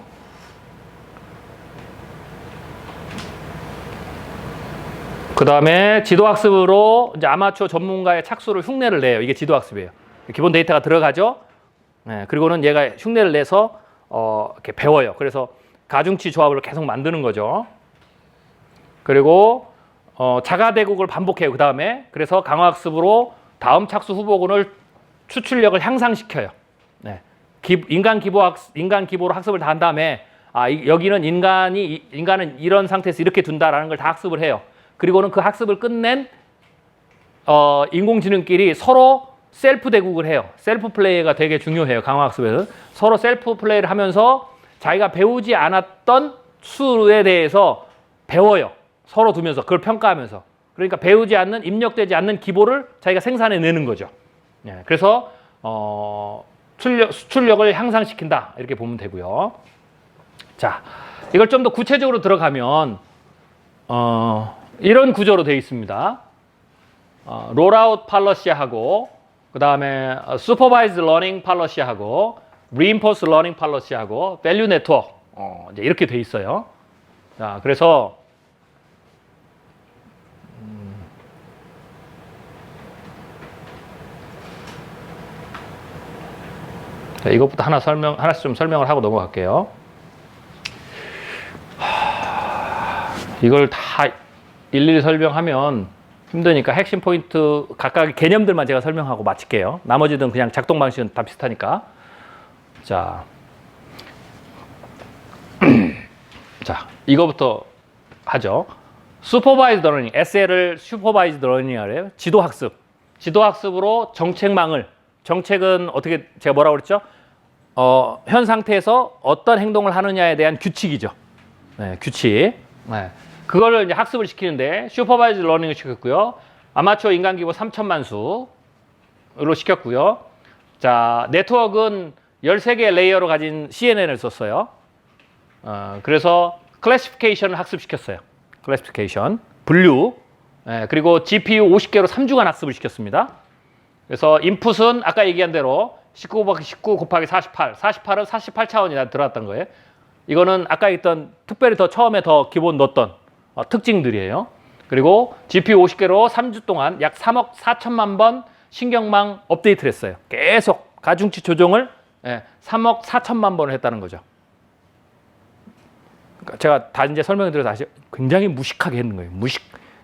그 다음에 지도학습으로 이제 아마추어 전문가의 착수를 흉내를 내요. 이게 지도학습이에요. 기본 데이터가 들어가죠. 네, 그리고는 얘가 흉내를 내서 이렇게 배워요. 그래서 가중치 조합을 계속 만드는 거죠. 그리고 자가대국을 반복해요. 그 다음에 그래서 강화학습으로 다음 착수 후보군을 추출력을 향상시켜요. 네. 인간 기보로 학습을 다 한 다음에 여기는 인간은 이런 상태에서 이렇게 둔다라는 걸 다 학습을 해요. 그리고는 그 학습을 끝낸 인공지능끼리 서로 셀프 대국을 해요. 셀프 플레이가 되게 중요해요. 강화학습에서. 서로 셀프 플레이를 하면서 자기가 배우지 않았던 수에 대해서 배워요. 서로 두면서 그걸 평가하면서. 그러니까 배우지 않는, 입력되지 않는 기보를 자기가 생산해내는 거죠. 예, 그래서 수출력을 향상시킨다 이렇게 보면 되고요. 자, 이걸 좀 더 구체적으로 들어가면 이런 구조로 되어 있습니다. 롤아웃 팔러시하고 그 다음에 슈퍼바이즈 러닝 팔러시하고 리인포스 러닝 팔러시하고 밸류 네트워크 이제 이렇게 돼 있어요. 자, 그래서 자, 이것부터 하나씩 좀 설명을 하고 넘어갈게요. 이걸 다 일일이 설명하면 힘드니까 핵심 포인트 각각의 개념들만 제가 설명하고 마칠게요. 나머지는 그냥 작동 방식은 다 비슷하니까. 자, 자 이거부터 하죠. 슈퍼바이즈드 러닝, SL을 슈퍼바이즈드 러닝이라고 해요. 지도학습. 지도학습으로 정책은 어떻게 제가 뭐라고 그랬죠? 현 상태에서 어떤 행동을 하느냐에 대한 규칙이죠. 네, 규칙. 네. 그거를 이제 학습을 시키는데 슈퍼바이즈 러닝을 시켰고요. 아마추어 인간 기보 3천만 수로 시켰고요. 자, 네트워크는 13개의 레이어로 가진 CNN을 썼어요. 그래서 클래시피케이션을 학습시켰어요. 클래시피케이션, 분류. 그리고 GPU 50개로 3주간 학습을 시켰습니다. 그래서 인풋은 아까 얘기한 대로 19 곱하기 48. 48은 48차원이 들어갔던 거예요. 이거는 아까 있던 특별히 더 처음에 더 기본 넣었던 특징들이에요. 그리고 GPU 50개로 3주 동안 약 3억 4천만 번 신경망 업데이트를 했어요. 계속 가중치 조정을 3억 4천만 번을 했다는 거죠. 그러니까 제가 다 이제 설명을 드려서 아시 굉장히 무식하게 했는 거예요.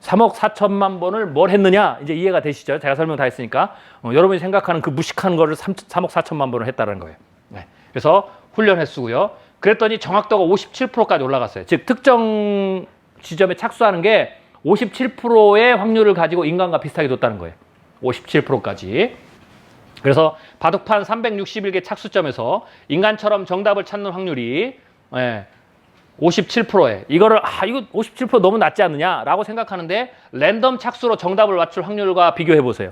3억 4천만 번을 뭘 했느냐? 이제 이해가 되시죠? 제가 설명 다 했으니까. 여러분이 생각하는 그 무식한 거를 3억 4천만 번을 했다는 거예요. 네. 그래서 훈련 횟수고요. 그랬더니 정확도가 57%까지 올라갔어요. 즉 특정 지점에 착수하는 게 57%의 확률을 가지고 인간과 비슷하게 뒀다는 거예요. 57%까지. 그래서 바둑판 361개 착수점에서 인간처럼 정답을 찾는 확률이 57%에 이거를 이거 57% 너무 낮지 않느냐라고 생각하는데 랜덤 착수로 정답을 맞출 확률과 비교해 보세요.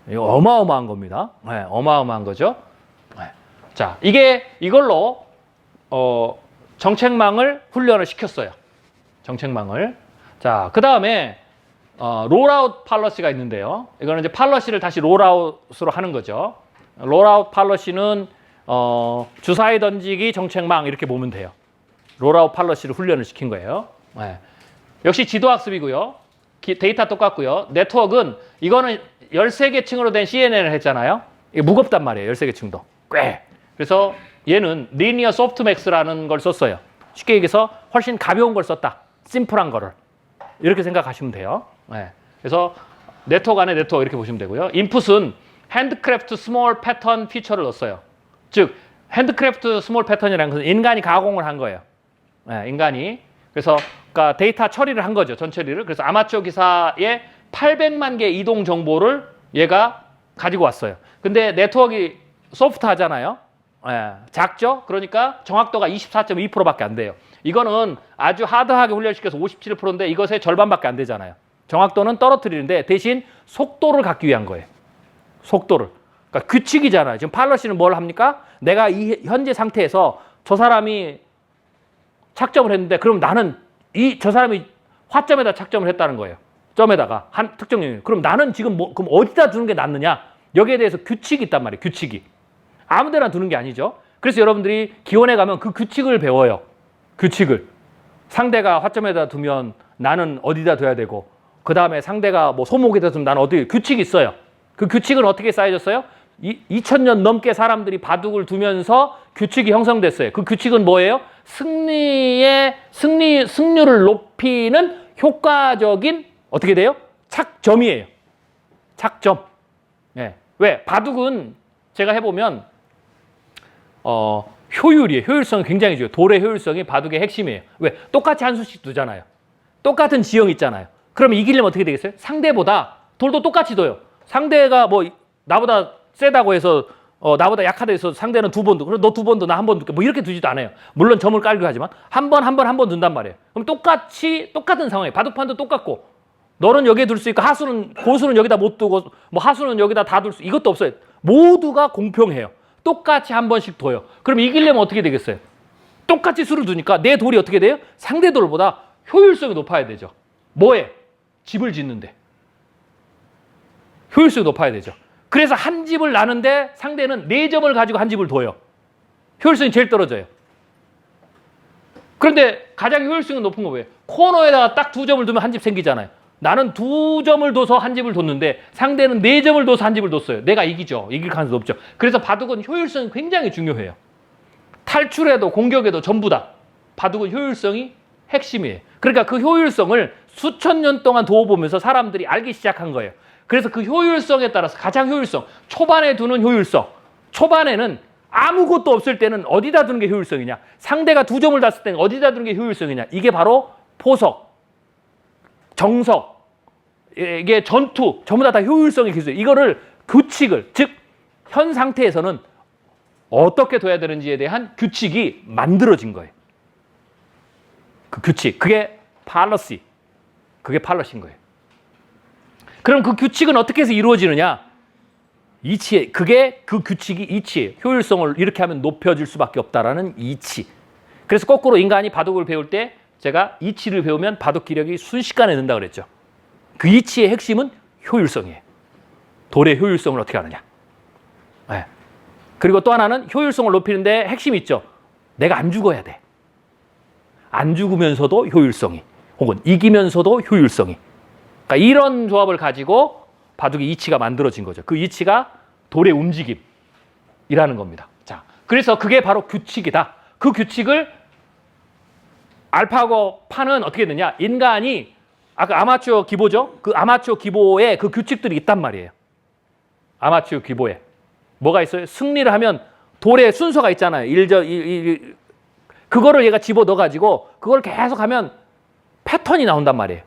이거 어마어마한 겁니다. 네, 어마어마한 거죠. 네. 자, 이걸로 정책망을 훈련을 시켰어요. 정책망을. 자, 그 다음에 롤아웃 팔러시가 있는데요. 이거는 이제 팔러시를 다시 롤아웃으로 하는 거죠. 롤아웃 팔러시는 주사위 던지기 정책망 이렇게 보면 돼요. 롤아웃 팔러시를 훈련을 시킨 거예요. 네. 역시 지도학습이고요. 데이터 똑같고요. 네트워크는 이거는 13개 층으로 된 CNN을 했잖아요. 이게 무겁단 말이에요. 13개 층도. 꽤. 그래서 얘는 리니어 소프트맥스라는 걸 썼어요. 쉽게 얘기해서 훨씬 가벼운 걸 썼다. 심플한 거를. 이렇게 생각하시면 돼요. 네. 그래서 네트워크 안에 네트워크 이렇게 보시면 되고요. 인풋은 핸드크래프트 스몰 패턴 피처를 넣었어요. 즉 핸드크래프트 스몰 패턴이라는 것은 인간이 가공을 한 거예요. 네, 인간이. 그래서 그러니까 데이터 처리를 한 거죠. 전 처리를. 그래서 아마추어 기사의 800만 개 이동 정보를 얘가 가지고 왔어요. 근데 네트워크가 소프트하잖아요. 네, 작죠? 그러니까 정확도가 24.2%밖에 안 돼요. 이거는 아주 하드하게 훈련시켜서 57%인데 이것의 절반밖에 안 되잖아요. 정확도는 떨어뜨리는데 대신 속도를 갖기 위한 거예요. 속도를. 그러니까 규칙이잖아요. 지금 팔러시는 뭘 합니까? 내가 이 현재 상태에서 저 사람이 착점을 했는데 그럼 나는 저 사람이 화점에다 착점을 했다는 거예요. 점에다가 한 특정 영역. 그럼 나는 지금 그럼 어디다 두는 게 낫느냐? 여기에 대해서 규칙이 있단 말이에요. 규칙이. 아무 데나 두는 게 아니죠. 그래서 여러분들이 기원에 가면 그 규칙을 배워요. 규칙을. 상대가 화점에다 두면 나는 어디다 둬야 되고 그 다음에 상대가 뭐 소목에다 두면 나는 어디 규칙이 있어요. 그 규칙은 어떻게 쌓여졌어요? 2000년 넘게 사람들이 바둑을 두면서 규칙이 형성됐어요. 그 규칙은 뭐예요? 승률을 높이는 효과적인 어떻게 돼요? 착점이에요. 착점. 네. 왜? 바둑은 제가 해보면 효율이에요. 효율성이 굉장히 중요해요. 돌의 효율성이 바둑의 핵심이에요. 왜? 똑같이 한 수씩 두잖아요. 똑같은 지형 있잖아요. 그러면 이기려면 어떻게 되겠어요? 상대보다 돌도 똑같이 둬요. 상대가 뭐 나보다 세다고 해서 나보다 약하다 해서 상대는 2번 두고 너 2번 두, 나 1번 둘게 뭐 이렇게 두지도 않아요. 물론 점을 깔기도 하지만 한 번 둔단 말이에요. 그럼 똑같은 상황이에요. 바둑판도 똑같고 너는 여기에 둘 수 있고 고수는 여기다 못 두고 뭐 하수는 여기다 다 둘 수 이것도 없어요. 모두가 공평해요. 똑같이 한 번씩 둬요. 그럼 이기려면 어떻게 되겠어요? 똑같이 수를 두니까 내 돌이 어떻게 돼요? 상대 돌보다 효율성이 높아야 되죠. 뭐에? 집을 짓는데. 효율성이 높아야 되죠. 그래서 한 집을 나는데 상대는 4점을 가지고 한 집을 둬요. 효율성이 제일 떨어져요. 그런데 가장 효율성이 높은 거 뭐예요? 코너에다가 딱 2점을 두면 한 집 생기잖아요. 나는 2점을 둬서 한 집을 뒀는데 상대는 4점을 둬서 한 집을 뒀어요. 내가 이기죠. 이길 가능성이 높죠. 그래서 바둑은 효율성이 굉장히 중요해요. 탈출에도 공격에도 전부 다 바둑은 효율성이 핵심이에요. 그러니까 그 효율성을 수천 년 동안 두어보면서 사람들이 알기 시작한 거예요. 그래서 그 효율성에 따라서 가장 효율성, 초반에 두는 효율성, 초반에는 아무것도 없을 때는 어디다 두는 게 효율성이냐, 상대가 2점을 das을 때는 어디다 두는 게 효율성이냐, 이게 바로 포석, 정석, 이게 전투, 전부 다 효율성의 기술. 이거를 규칙을, 즉 현 상태에서는 어떻게 둬야 되는지에 대한 규칙이 만들어진 거예요. 그 규칙, 그게 팔러시, 그게 팔러시인 거예요. 그럼 그 규칙은 어떻게 해서 이루어지느냐? 이치, 그게 그 규칙이 이치예요. 효율성을 이렇게 하면 높여질 수밖에 없다라는 이치. 그래서 거꾸로 인간이 바둑을 배울 때 제가 이치를 배우면 바둑 기력이 순식간에 는다 그랬죠. 그 이치의 핵심은 효율성이에요. 돌의 효율성을 어떻게 하느냐. 네. 그리고 또 하나는 효율성을 높이는데 핵심이 있죠. 내가 안 죽어야 돼. 안 죽으면서도 효율성이, 혹은 이기면서도 효율성이. 그러니까 이런 조합을 가지고 바둑의 이치가 만들어진 거죠. 그 이치가 돌의 움직임이라는 겁니다. 자, 그래서 그게 바로 규칙이다. 그 규칙을 알파고 판은 어떻게 되냐? 인간이 아까 아마추어 기보죠? 그 아마추어 기보에 그 규칙들이 있단 말이에요. 아마추어 기보에. 뭐가 있어요? 승리를 하면 돌의 순서가 있잖아요. 그거를 얘가 집어 넣어가지고 그걸 계속 하면 패턴이 나온단 말이에요.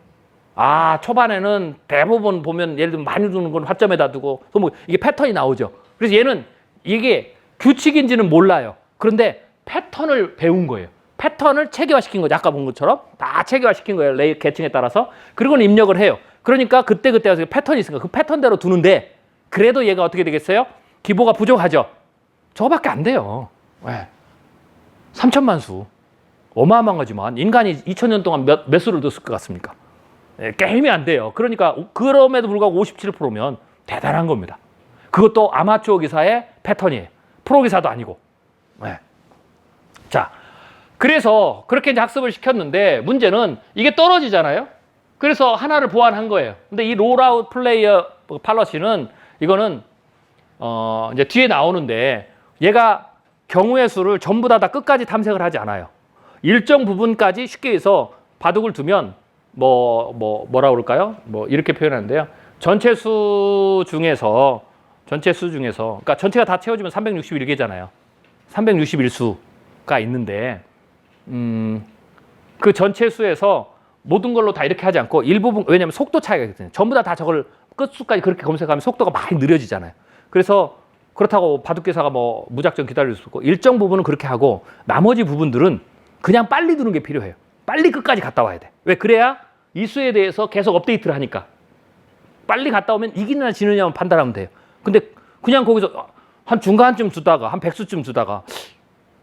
아, 초반에는 대부분 보면 예를 들면 많이 두는 건 화점에다 두고 뭐 이게 패턴이 나오죠. 그래서 얘는 이게 규칙인지는 몰라요. 그런데 패턴을 배운 거예요. 패턴을 체계화시킨 거죠. 아까 본 것처럼 다 체계화시킨 거예요. 레이 계층에 따라서. 그리고는 입력을 해요. 그러니까 그때 가서 패턴이 있으니까 그 패턴대로 두는데 그래도 얘가 어떻게 되겠어요? 기보가 부족하죠. 저거밖에 안 돼요. 네. 3천만 수. 어마어마한 거지만 인간이 2000년 동안 몇 수를 뒀을 것 같습니까? 네, 게임이 안 돼요. 그러니까 그럼에도 불구하고 57%면 대단한 겁니다. 그것도 아마추어 기사의 패턴이에요. 프로 기사도 아니고. 네. 자, 그래서 그렇게 이제 학습을 시켰는데 문제는 이게 떨어지잖아요. 그래서 하나를 보완한 거예요. 근데 이 롤아웃 플레이어 팔러시는 이거는 이제 뒤에 나오는데 얘가 경우의 수를 전부 다 끝까지 탐색을 하지 않아요. 일정 부분까지 쉽게 해서 바둑을 두면 뭐라 그럴까요? 뭐 이렇게 표현하는데요. 전체 수 중에서 그러니까 전체가 다 채워지면 361개잖아요. 361수가 있는데 그 전체 수에서 모든 걸로 다 이렇게 하지 않고 일부분, 왜냐하면 속도 차이가 있거든요. 전부 다 저걸 끝수까지 그렇게 검색하면 속도가 많이 느려지잖아요. 그래서 그렇다고 바둑기사가 뭐 무작정 기다릴 수 없고 일정 부분은 그렇게 하고 나머지 부분들은 그냥 빨리 두는 게 필요해요. 빨리 끝까지 갔다 와야 돼. 왜? 그래야 이 수에 대해서 계속 업데이트를 하니까. 빨리 갔다 오면 이기느냐 지느냐만 판단하면 돼요. 근데 그냥 거기서 한 중간쯤 두다가 한 100수쯤 두다가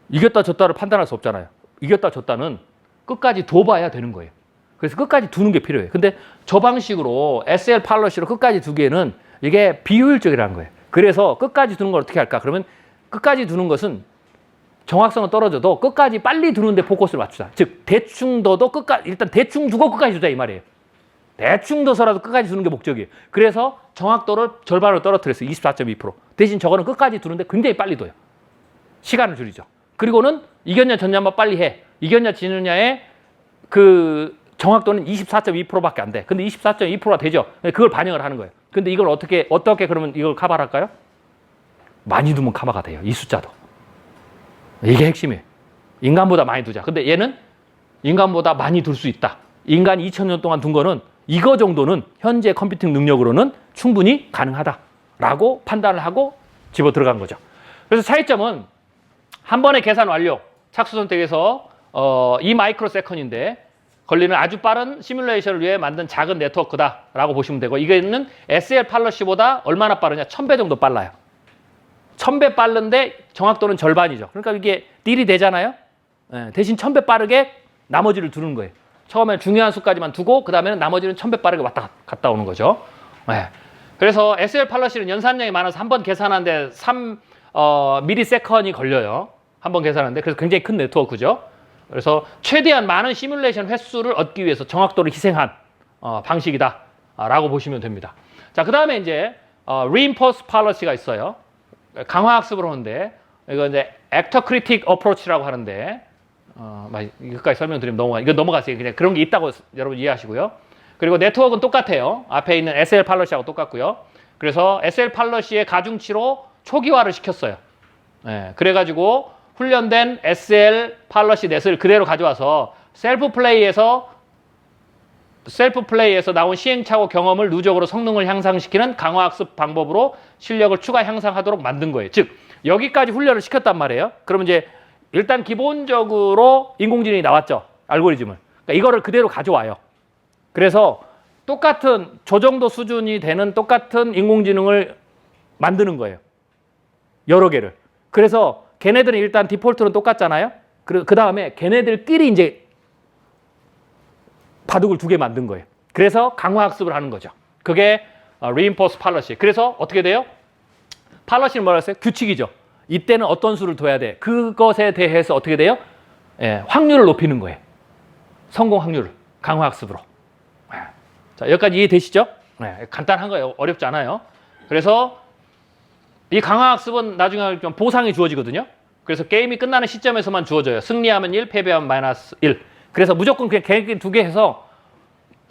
이겼다 졌다를 판단할 수 없잖아요. 이겼다 졌다는 끝까지 둬봐야 되는 거예요. 그래서 끝까지 두는 게 필요해요. 근데 저 방식으로 SL 팔러시로 끝까지 두기에는 이게 비효율적이라는 거예요. 그래서 끝까지 두는 걸 어떻게 할까? 그러면 끝까지 두는 것은 정확성은 떨어져도 끝까지 빨리 두는데 포커스를 맞추자. 즉 대충 둬도 끝까지, 일단 대충 두고 끝까지 두자 이 말이에요. 대충 둬서라도 끝까지 두는 게 목적이에요. 그래서 정확도를 절반으로 떨어뜨렸어요. 24.2%. 대신 저거는 끝까지 두는데 굉장히 빨리 둬요. 시간을 줄이죠. 그리고는 이겼냐 졌냐만 빨리 해. 이겼냐 지느냐의 그 정확도는 24.2%밖에 안 돼. 근데 24.2%가 되죠. 그걸 반영을 하는 거예요. 근데 이걸 어떻게 그러면 이걸 커버를 할까요? 많이 두면 커버가 돼요. 이 숫자도. 이게 핵심이에요. 인간보다 많이 두자. 근데 얘는 인간보다 많이 둘 수 있다. 인간이 2000년 동안 둔 거는 이거 정도는 현재 컴퓨팅 능력으로는 충분히 가능하다라고 판단을 하고 집어 들어간 거죠. 그래서 차이점은 한 번에 계산 완료. 착수 선택에서 2마이크로세컨인데 걸리는 아주 빠른 시뮬레이션을 위해 만든 작은 네트워크다라고 보시면 되고 이거는 SL 팔러시보다 얼마나 빠르냐? 1000배 정도 빨라요. 1000배 빠른데 정확도는 절반이죠. 그러니까 이게 딜이 되잖아요. 네, 대신 1000배 빠르게 나머지를 두는 거예요. 처음에 중요한 수까지만 두고 그 다음에는 나머지는 1000배 빠르게 왔다 갔다 오는 거죠. 네. 그래서 SL 팔러시는 연산량이 많아서 한 번 계산하는데 3ms이 걸려요. 한 번 계산하는데 그래서 굉장히 큰 네트워크죠. 그래서 최대한 많은 시뮬레이션 횟수를 얻기 위해서 정확도를 희생한 방식이다라고 보시면 됩니다. 자, 그 다음에 이제 reinforced policy가 있어요. 강화 학습을 하는데 이거 이제 actor critic approach라고 하는데 이것까지 설명드리면 이거 넘어가세요. 그냥 그런 게 있다고 여러분 이해하시고요. 그리고 네트워크는 똑같아요. 앞에 있는 SL 팔러시하고 똑같고요. 그래서 SL 팔러시의 가중치로 초기화를 시켰어요. 네, 그래가지고 훈련된 SL 팔러시 넷을 그대로 가져와서 셀프 플레이에서 나온 시행착오 경험을 누적으로 성능을 향상시키는 강화학습 방법으로 실력을 추가 향상하도록 만든 거예요. 즉 여기까지 훈련을 시켰단 말이에요. 그러면 이제 일단 기본적으로 인공지능이 나왔죠. 알고리즘을. 그러니까 이거를 그대로 가져와요. 그래서 똑같은 저 정도 수준이 되는 똑같은 인공지능을 만드는 거예요. 여러 개를. 그래서 걔네들은 일단 디폴트는 똑같잖아요. 그 다음에 걔네들끼리 이제 바둑을 2개 만든 거예요. 그래서 강화학습을 하는 거죠. 그게 reinforced policy. 그래서 어떻게 돼요? 팔러시는 뭐라 했어요? 규칙이죠. 이때는 어떤 수를 둬야 돼. 그것에 대해서 어떻게 돼요? 예, 확률을 높이는 거예요. 성공 확률을. 강화학습으로. 자, 여기까지 이해되시죠? 네, 간단한 거예요. 어렵지 않아요. 그래서 이 강화학습은 나중에 좀 보상이 주어지거든요. 그래서 게임이 끝나는 시점에서만 주어져요. 승리하면 1, 패배하면 -1. 그래서 무조건 그냥 걔네끼리 2개 해서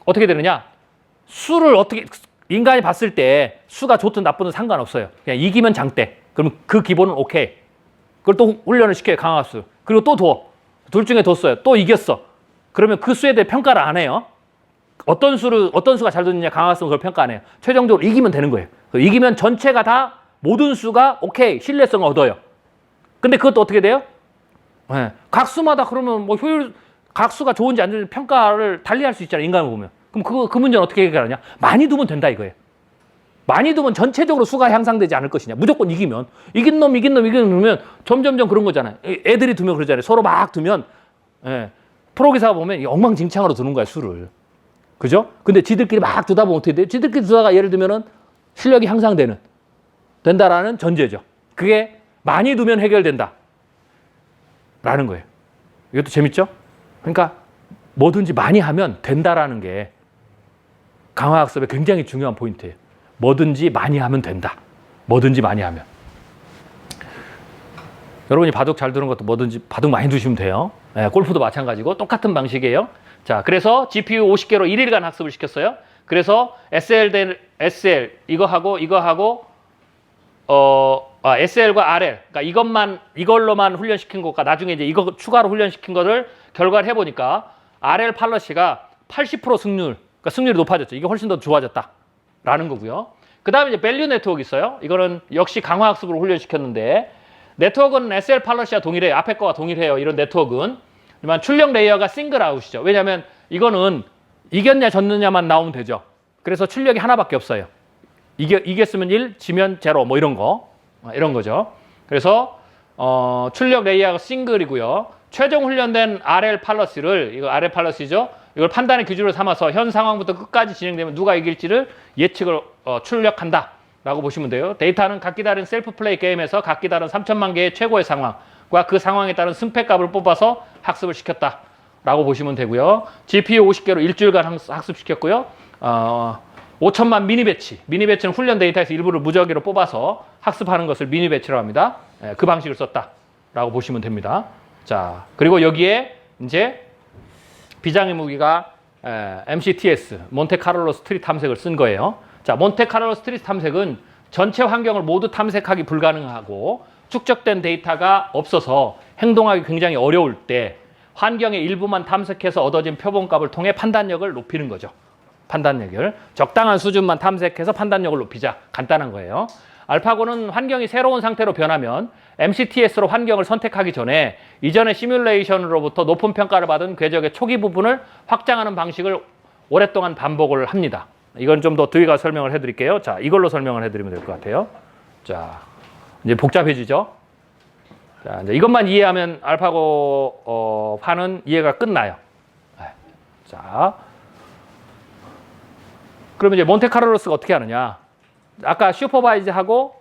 어떻게 되느냐? 수를 어떻게 인간이 봤을 때 수가 좋든 나쁘든 상관없어요. 그냥 이기면 장대. 그러면 그 기본은 오케이. 그걸 또 훈련을 시켜요. 강화학습. 그리고 또 둬. 둘 중에 뒀어요. 또 이겼어. 그러면 그 수에 대해 평가를 안 해요. 어떤 수가 잘 뒀느냐 강화학습은 그걸 평가 안 해요. 최종적으로 이기면 되는 거예요. 이기면 전체가 다 모든 수가 오케이 신뢰성을 얻어요. 근데 그것도 어떻게 돼요? 네. 각수마다 그러면 뭐 각수가 좋은지 안 좋은지 평가를 달리할 수 있잖아요. 인간을 보면. 그럼 그 문제는 어떻게 해결하냐? 많이 두면 된다 이거예요. 많이 두면 전체적으로 수가 향상되지 않을 것이냐. 무조건 이기면. 이긴 놈이면 점점점 그런 거잖아요. 애들이 두면 그러잖아요. 서로 막 두면 프로기사가 보면 엉망진창으로 두는 거야 수를. 그죠? 근데 지들끼리 막 두다 보면 어떻게 돼요? 지들끼리 두다가 예를 들면은 실력이 된다라는 전제죠. 그게 많이 두면 해결된다. 라는 거예요. 이것도 재밌죠? 그러니까 뭐든지 많이 하면 된다라는 게 강화학습의 굉장히 중요한 포인트예요. 뭐든지 많이 하면 된다. 뭐든지 많이 하면. 여러분이 바둑 잘 두는 것도 뭐든지 바둑 많이 두시면 돼요. 골프도 마찬가지고 똑같은 방식이에요. 자, 그래서 GPU 50개로 1일간 학습을 시켰어요. 그래서 SL 이거 하고 SL과 RL, 그러니까 이걸로만 훈련시킨 것과 나중에 이제 이거 추가로 훈련시킨 거를 결과를 해보니까 RL 팔러시가 80% 승률, 그러니까 승률이 높아졌죠. 이게 훨씬 더 좋아졌다라는 거고요. 그 다음에 이제 밸류 네트워크 있어요. 이거는 역시 강화학습으로 훈련시켰는데 네트워크는 SL 팔러시와 동일해요. 앞에 거와 동일해요. 이런 네트워크는. 하지만 출력 레이어가 싱글 아웃이죠. 왜냐하면 이거는 이겼냐 졌느냐만 나오면 되죠. 그래서 출력이 하나밖에 없어요. 이겼으면 1, 지면 0, 뭐 이런 거죠. 그래서 출력 레이어가 싱글이고요. 최종 훈련된 RL 팔러시를, 이거 RL 팔러시죠. 이걸 판단의 기준으로 삼아서 현 상황부터 끝까지 진행되면 누가 이길지를 예측을 출력한다 라고 보시면 돼요. 데이터는 각기 다른 셀프 플레이 게임에서 각기 다른 3천만 개의 최고의 상황과 그 상황에 따른 승패값을 뽑아서 학습을 시켰다 라고 보시면 되고요. GPU 50개로 일주일간 학습시켰고요. 5천만 미니배치는 훈련 데이터에서 일부를 무작위로 뽑아서 학습하는 것을 미니배치라고 합니다. 그 방식을 썼다라고 보시면 됩니다. 자, 그리고 여기에 이제 비장의 무기가 MCTS, 몬테카를로 스트릿 탐색을 쓴 거예요. 자, 몬테카를로 스트릿 탐색은 전체 환경을 모두 탐색하기 불가능하고 축적된 데이터가 없어서 행동하기 굉장히 어려울 때 환경의 일부만 탐색해서 얻어진 표본값을 통해 판단력을 높이는 거죠. 판단력을 적당한 수준만 탐색해서 판단력을 높이자. 간단한 거예요. 알파고는 환경이 새로운 상태로 변하면 MCTS로 환경을 선택하기 전에 이전의 시뮬레이션으로부터 높은 평가를 받은 궤적의 초기 부분을 확장하는 방식을 오랫동안 반복을 합니다. 이건 좀 더 뒤에 가서 설명을 해드릴게요. 자, 이걸로 설명을 해드리면 될 것 같아요. 자, 이제 복잡해지죠. 자, 이제 이것만 이해하면 알파고 파는 이해가 끝나요. 자, 그러면 이제 몬테카를로스가 어떻게 하느냐? 아까 슈퍼바이즈하고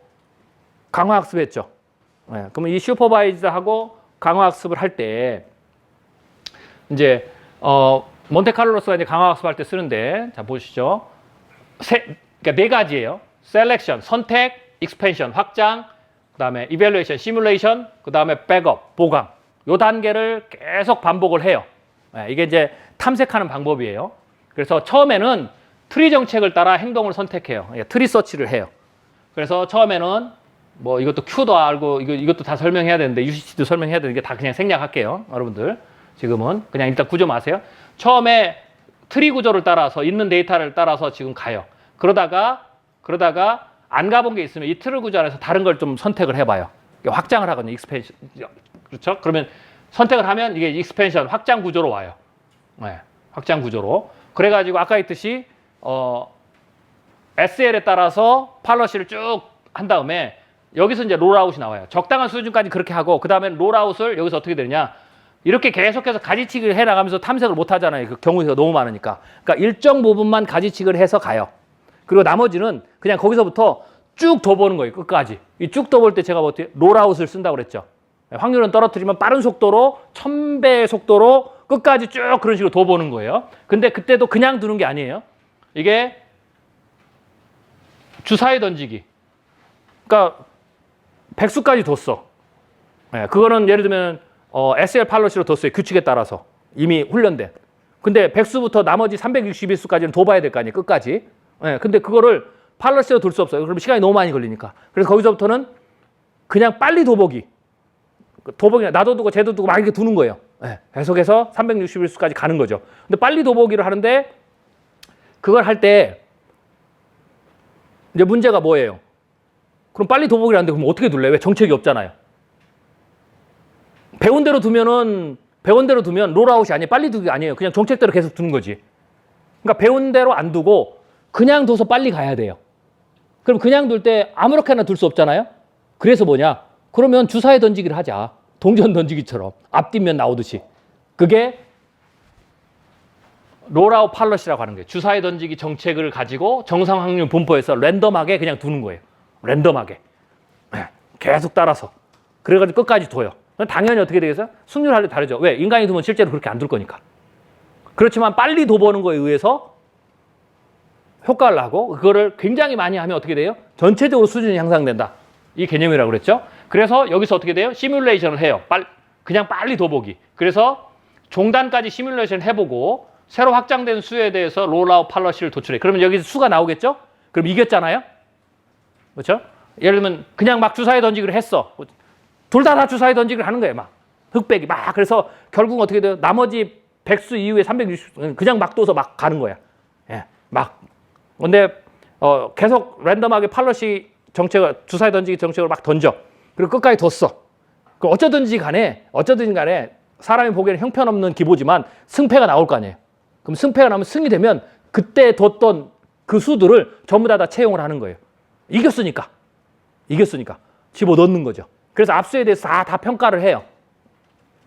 강화학습했죠. 그러면 이 슈퍼바이즈하고 강화학습을 할 때 이제 몬테카를로스가 이제 강화학습할 때 쓰는데 자 보시죠. 그러니까 네 가지예요. 셀렉션, 선택, 익스펜션, 확장, 그다음에 이밸루에이션, 시뮬레이션, 그다음에 백업, 보강. 요 단계를 계속 반복을 해요. 이게 이제 탐색하는 방법이에요. 그래서 처음에는 트리 정책을 따라 행동을 선택해요. 트리 서치를 해요. 그래서 처음에는 뭐 이것도 Q도 알고 이것도 다 설명해야 되는데 UCC도 설명해야 되는 게 다 그냥 생략할게요. 여러분들 지금은 그냥 일단 구조 마세요. 처음에 트리 구조를 따라서 있는 데이터를 따라서 지금 가요. 그러다가 안 가본 게 있으면 이 트리 구조 안에서 다른 걸 좀 선택을 해봐요. 확장을 하거든요. 익스펜션. 그렇죠? 그러면 선택을 하면 이게 익스펜션 확장 구조로 와요. 확장 구조로. 그래가지고 아까 했듯이 SL에 따라서 팔러시를 쭉 한 다음에 여기서 이제 롤아웃이 나와요. 적당한 수준까지 그렇게 하고 그 다음에 롤아웃을 여기서 어떻게 되느냐? 이렇게 계속해서 가지치기를 해나가면서 탐색을 못 하잖아요. 그 경우가 너무 많으니까. 그러니까 일정 부분만 가지치기를 해서 가요. 그리고 나머지는 그냥 거기서부터 쭉 둬보는 거예요. 끝까지. 이 쭉 둬볼 때 제가 어떻게 롤아웃을 쓴다고 그랬죠. 확률은 떨어뜨리면 빠른 속도로 1000배의 속도로 끝까지 쭉 그런 식으로 둬보는 거예요. 근데 그때도 그냥 두는 게 아니에요. 이게 주사위 던지기. 그러니까 백수까지 뒀어. 그거는 예를 들면 SL 팔러시로 뒀어요. 규칙에 따라서. 이미 훈련된. 근데 100수부터 나머지 361수까지는 둬봐야 될 거 아니에요. 끝까지. 예, 근데 그거를 팔러시로 둘 수 없어요. 그럼 시간이 너무 많이 걸리니까. 그래서 거기서부터는 그냥 빨리 둬보기. 둬보기 나도 두고 쟤도 두고 막 이렇게 두는 거예요. 예, 계속해서 361수까지 가는 거죠. 근데 빨리 둬보기를 하는데 그걸 할 때 이제 문제가 뭐예요? 그럼 빨리 둬보기를 하는데 그럼 어떻게 둘래? 왜 정책이 없잖아요. 배운 대로 두면 롤아웃이 아니에요. 빨리 두기 아니에요. 그냥 정책대로 계속 두는 거지. 그러니까 배운 대로 안 두고 그냥 둬서 빨리 가야 돼요. 그럼 그냥 둘 때 아무렇게나 둘 수 없잖아요. 그래서 뭐냐? 그러면 주사위 던지기를 하자. 동전 던지기처럼 앞뒷면 나오듯이. 그게 롤아웃 팔러시라고 하는 거예요. 주사위 던지기 정책을 가지고 정상 확률 분포에서 랜덤하게 그냥 두는 거예요. 랜덤하게. 계속 따라서. 그래가지고 끝까지 둬요. 당연히 어떻게 되겠어요? 승률하려 다르죠. 왜? 인간이 두면 실제로 그렇게 안 둘 거니까. 그렇지만 빨리 둬보는 거에 의해서 효과를 하고 그거를 굉장히 많이 하면 어떻게 돼요? 전체적으로 수준이 향상된다. 이 개념이라고 그랬죠. 그래서 여기서 어떻게 돼요? 시뮬레이션을 해요. 그냥 빨리 둬보기. 그래서 종단까지 시뮬레이션 해보고 새로 확장된 수에 대해서 롤아웃 팔러시를 도출해. 그러면 여기서 수가 나오겠죠? 그럼 이겼잖아요? 그렇죠? 예를 들면 그냥 막 주사위 던지기를 했어. 둘 다 주사위 던지기를 하는 거예요. 막 흑백이 막. 그래서 결국 어떻게 돼요? 나머지 100수 이후에 360수 그냥 막 둬서 막 가는 거야. 예, 막. 근데 계속 랜덤하게 팔러시 정책을 주사위 던지기 정책으로 막 던져. 그리고 끝까지 뒀어. 그럼 어쩌든지 간에 사람이 보기에는 형편없는 기보지만 승패가 나올 거 아니에요. 그럼 승패가 나면 승이 되면 그때 뒀던 그 수들을 전부 다 채용을 하는 거예요. 이겼으니까 집어넣는 거죠. 그래서 압수에 대해서 다 평가를 해요.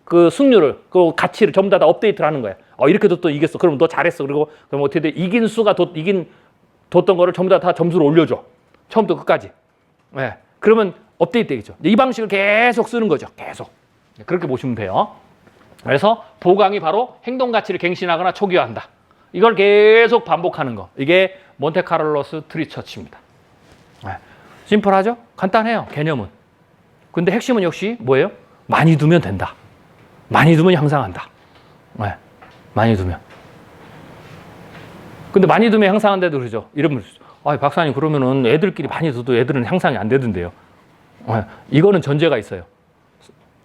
그 승률을, 그 가치를 전부 다 업데이트를 하는 거예요. 이렇게 뒀더니 이겼어. 그럼 너 잘했어. 그럼 어떻게 돼? 이긴 수가 뒀던 거를 전부 다 점수를 올려줘. 처음부터 끝까지. 네. 그러면 업데이트 되겠죠. 이 방식을 계속 쓰는 거죠. 계속. 그렇게 보시면 돼요. 그래서 보강이 바로 행동 가치를 갱신하거나 초기화한다. 이걸 계속 반복하는 거. 이게 몬테카를로스 트리처치입니다. 네. 심플하죠? 간단해요. 개념은. 근데 핵심은 역시 뭐예요? 많이 두면 된다. 많이 두면 향상한다. 네. 많이 두면. 근데 많이 두면 향상한데도 그러죠. 이러면 박사님 그러면은 애들끼리 많이 둬도 애들은 향상이 안 되던데요. 네. 이거는 전제가 있어요.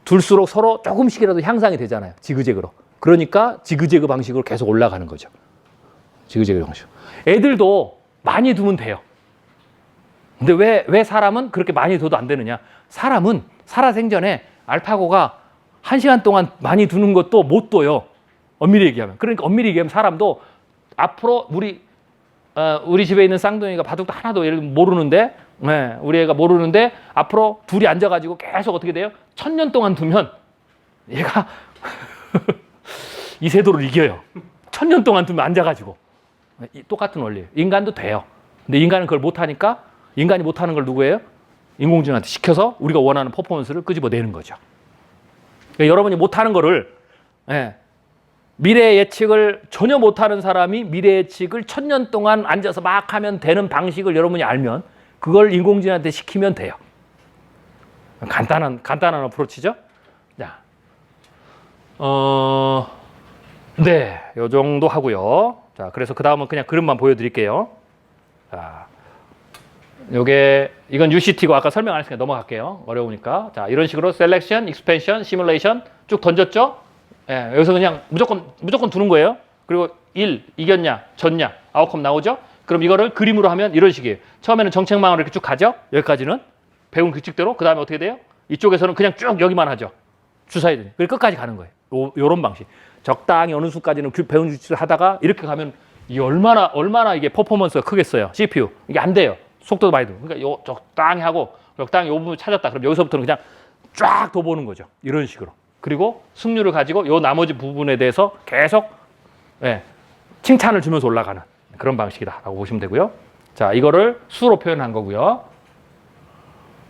둘수록 서로 조금씩이라도 향상이 되잖아요. 지그재그로. 그러니까 지그재그 방식으로 계속 올라가는 거죠. 지그재그 방식. 애들도 많이 두면 돼요. 근데 왜 사람은 그렇게 많이 둬도 안 되느냐? 사람은 살아생전에 알파고가 1시간 동안 많이 두는 것도 못 둬요. 엄밀히 얘기하면. 그러니까 엄밀히 얘기하면 사람도 앞으로 우리 집에 있는 쌍둥이가 바둑도 하나도 예를 들면 모르는데, 네, 우리 애가 모르는데 앞으로 둘이 앉아가지고 계속 어떻게 돼요? 1000년 동안 두면 얘가 이세돌을 이겨요. 1000년 동안 두면 앉아가지고. 똑같은 원리예요. 인간도 돼요. 근데 인간은 그걸 못하니까 인간이 못하는 걸 누구예요? 인공지능한테 시켜서 우리가 원하는 퍼포먼스를 끄집어내는 거죠. 그러니까 여러분이 못하는 거를 미래 예측을 전혀 못하는 사람이 미래 예측을 1000년 동안 앉아서 막 하면 되는 방식을 여러분이 알면 그걸 인공지능한테 시키면 돼요. 간단한 어프로치죠. 자, 네, 요 정도 하고요. 자, 그래서 그 다음은 그냥 그림만 보여드릴게요. 자, 이건 UCT고 아까 설명 안 했으니까 넘어갈게요. 어려우니까. 자, 이런 식으로 셀렉션, 익스펜션, 시뮬레이션 쭉 던졌죠. 예, 여기서 그냥 무조건 두는 거예요. 그리고 1, 이겼냐, 졌냐, 아웃컴 나오죠. 그럼 이거를 그림으로 하면 이런 식이에요. 처음에는 정책망으로 이렇게 쭉 가죠. 여기까지는 배운 규칙대로. 그 다음에 어떻게 돼요? 이쪽에서는 그냥 쭉 여기만 하죠. 주사위들이. 그리고 끝까지 가는 거예요. 요런 방식. 적당히 어느 수까지는 배운 규칙을 하다가 이렇게 가면 이 얼마나 이게 퍼포먼스가 크겠어요. CPU. 이게 안 돼요. 속도도 많이 들고. 그러니까 적당히 하고 적당히 요 부분 찾았다. 그럼 여기서부터는 그냥 쫙 더 보는 거죠. 이런 식으로. 그리고 승률을 가지고 요 나머지 부분에 대해서 계속 칭찬을 주면서 올라가는 그런 방식이다라고 보시면 되고요. 자, 이거를 수로 표현한 거고요.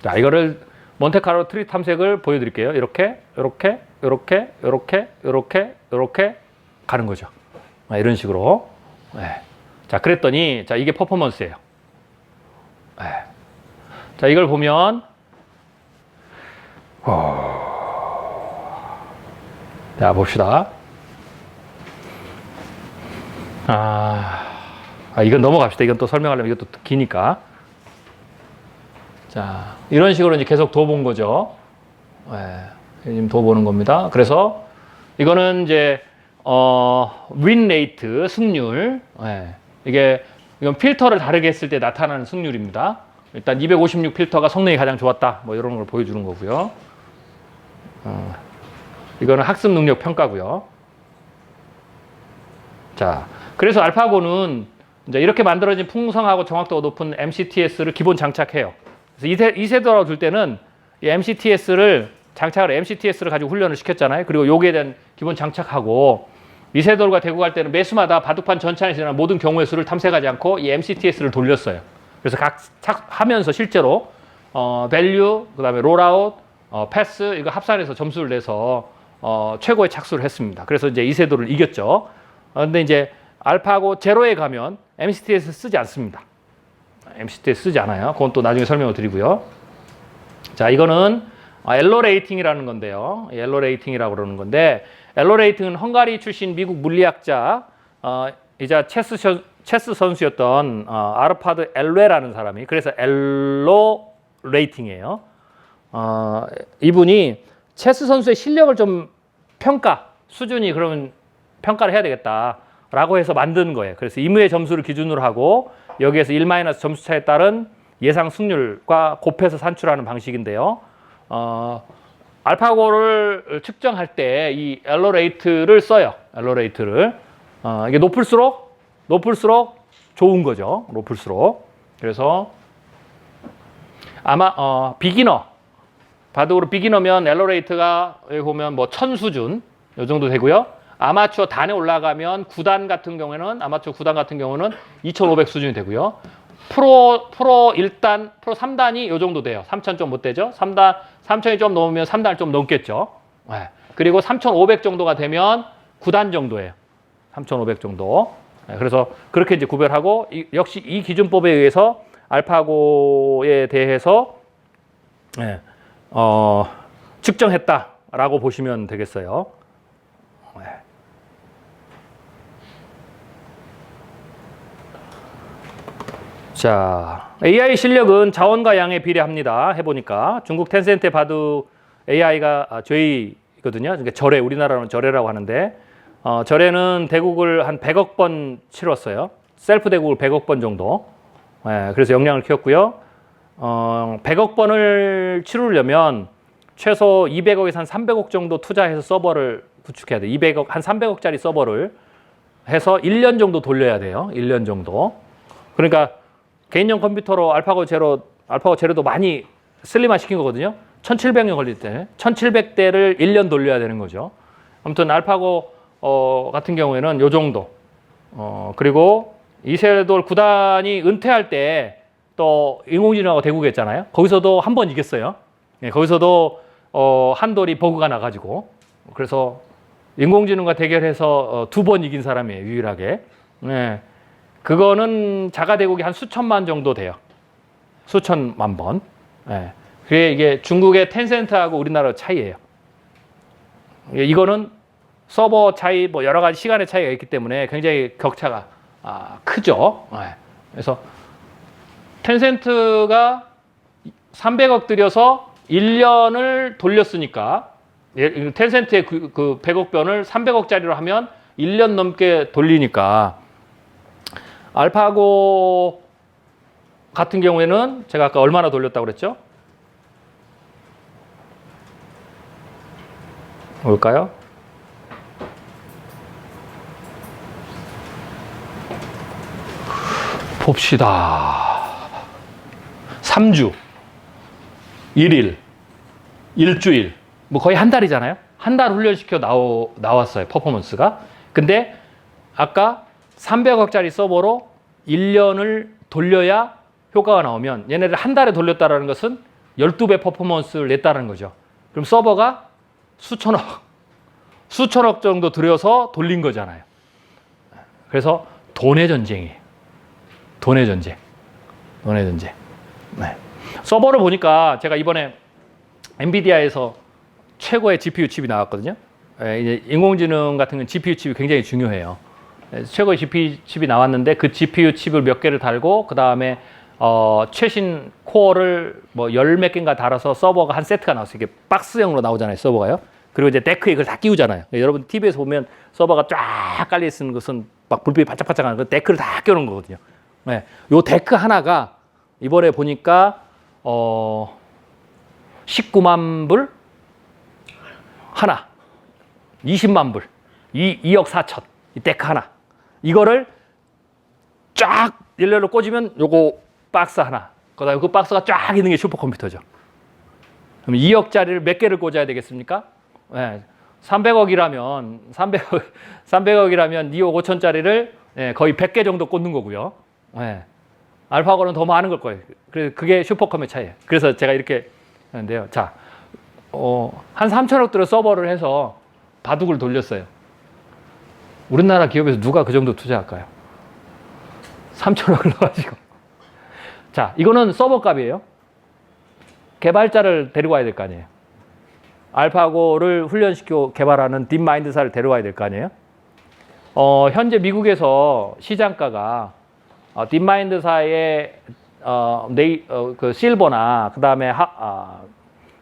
자, 이거를 몬테카를로 트리 탐색을 보여드릴게요. 이렇게 가는 거죠. 이런 식으로. 자, 그랬더니 자, 이게 퍼포먼스예요. 자, 이걸 보면 자, 봅시다. 이건 넘어갑시다. 이건 또 설명하려면 이것도 기니까. 자, 이런 식으로 이제 계속 둬 본 거죠. 지금 둬 보는 겁니다. 그래서 이거는 이제 윈 레이트, 승률. 이건 필터를 다르게 했을 때 나타나는 승률입니다. 일단 256 필터가 성능이 가장 좋았다. 뭐 이런 걸 보여주는 거고요. 이거는 학습 능력 평가고요. 자, 그래서 알파고는 이제 이렇게 만들어진 풍성하고 정확도가 높은 MCTS를 기본 장착해요. 그래서 2세대로 둘 때는 이 MCTS를 가지고 훈련을 시켰잖아요. 그리고 여기에 대한 기본 장착하고 2세돌과 대구 갈 때는 매수마다 바둑판 전차에 지나는 모든 경우의 수를 탐색하지 않고 이 MCTS를 돌렸어요. 그래서 하면서 실제로 밸류, 그다음에 롤아웃, 패스 이거 합산해서 점수를 내서 최고의 착수를 했습니다. 그래서 이제 2세돌을 이겼죠. 근데 이제 알파고 제로에 가면 MCTS 쓰지 않습니다. MCTS 쓰지 않아요. 그건 또 나중에 설명을 드리고요. 자, 이거는 엘로 레이팅이라는 건데요. 엘로 레이팅이라고 그러는 건데, 엘로 레이팅은 헝가리 출신 미국 물리학자, 이자 체스 선수였던 아르파드 엘레라는 사람이, 그래서 엘로 레이팅이에요. 이분이 체스 선수의 실력을 좀 수준이 그러면 평가를 해야 되겠다라고 해서 만든 거예요. 그래서 임의의 점수를 기준으로 하고 여기에서 1- 점수 차에 따른 예상 승률과 곱해서 산출하는 방식인데요. 알파고를 측정할 때 이 엘러 레이트를 써요. 엘러 레이트를. 이게 높을수록 좋은 거죠. 높을수록. 그래서 아마 바둑으로 비기너면 엘러 레이트가 여기 보면 뭐 1000 수준 이 정도 되고요. 아마추어 단에 올라가면 아마추어 9단 같은 경우는 2500 수준이 되고요. 프로 1단, 프로 3단이 이 정도 돼요. 3000 좀 못 되죠. 3000이 좀 넘으면 3단을 좀 넘겠죠. 그리고 3500 정도가 되면 9단 정도예요. 3500 정도. 그래서 그렇게 이제 구별하고 역시 이 기준법에 의해서 알파고에 대해서 측정했다라고 보시면 되겠어요. 자, AI 실력은 자원과 양에 비례합니다. 해보니까 중국 텐센트의 바둑 AI가 죄이거든요. 그러니까 절에, 우리나라로는 절에라고 하는데 절에는 대국을 한 100억 번 치렀어요. 셀프 대국을 100억 번 정도. 그래서 역량을 키웠고요. 100억 번을 치르려면 최소 200억에서 한 300억 정도 투자해서 서버를 구축해야 돼요. 한 300억짜리 서버를 해서 1년 정도 돌려야 돼요. 1년 정도. 그러니까 개인용 컴퓨터로 알파고 제로도 많이 슬림화 시킨 거거든요. 1700년 걸릴 때 1700대를 1년 돌려야 되는 거죠. 아무튼 알파고 같은 경우에는 요 정도. 그리고 이세돌 9단이 은퇴할 때 또 인공지능하고 대국이 했잖아요. 거기서도 한 번 이겼어요. 거기서도 한돌이 버그가 나가지고, 그래서 인공지능과 대결해서 2번 이긴 사람이에요. 유일하게. 그거는 자가 대국이 한 수천만 정도 돼요. 수천만 번. 그게 이게 중국의 텐센트하고 우리나라 차이예요. 이거는 서버 차이, 뭐 여러 가지 시간의 차이가 있기 때문에 굉장히 격차가 크죠. 그래서 텐센트가 300억 들여서 1년을 돌렸으니까, 텐센트의 그 100억 변을 300억짜리로 하면 1년 넘게 돌리니까, 알파고 같은 경우에는 제가 아까 얼마나 돌렸다고 그랬죠? 뭘까요? 봅시다. 3주, 1일, 일주일, 뭐 거의 한 달이잖아요. 한 달 훈련시켜 나왔어요. 퍼포먼스가. 근데 아까 300억짜리 서버로 1년을 돌려야 효과가 나오면, 얘네를 한 달에 돌렸다는 것은 12배 퍼포먼스를 냈다는 거죠. 그럼 서버가 수천억 정도 들여서 돌린 거잖아요. 그래서 돈의 전쟁이에요. 돈의 전쟁. 서버를 보니까 제가 이번에 엔비디아에서 최고의 GPU 칩이 나왔거든요. 이제 인공지능 같은 건 GPU 칩이 굉장히 중요해요. 최고의 GPU 칩이 나왔는데 그 GPU 칩을 몇 개를 달고 그 다음에 최신 코어를 뭐 열 몇 개인가 달아서 서버가 한 세트가 나왔어요. 이게 박스형으로 나오잖아요, 서버가요. 그리고 이제 데크에 그걸 다 끼우잖아요. 여러분 TV에서 보면 서버가 쫙 깔려 있는 것은 막 불빛이 반짝반짝하는 그 데크를 다 끼우는 거거든요. 네. 요 데크 하나가 이번에 보니까 19만 불 하나, 20만 불, 2억 4천 이 데크 하나. 이거를 쫙 일렬로 꽂으면 요거 박스 하나. 그다음에 그 박스가 쫙 있는 게 슈퍼컴퓨터죠. 그럼 2억짜리를 몇 개를 꽂아야 되겠습니까? 네. 300억이라면 300억이라면 2억 5천짜리를 거의 100개 정도 꽂는 거고요. 네. 알파고는 더 많은 걸 거예요. 그래서 그게 슈퍼컴의 차이예요. 그래서 제가 이렇게 하는데요. 자, 한 3천억 들어 서버를 해서 바둑을 돌렸어요. 우리나라 기업에서 누가 그 정도 투자할까요? 3천억을 넣어가지고. 자, 이거는 서버 값이에요. 개발자를 데리고 와야 될 거 아니에요. 알파고를 훈련시켜 개발하는 딥마인드사를 데려와야 될 거 아니에요. 현재 미국에서 시장가가 딥마인드사의 그 실버나 그 다음에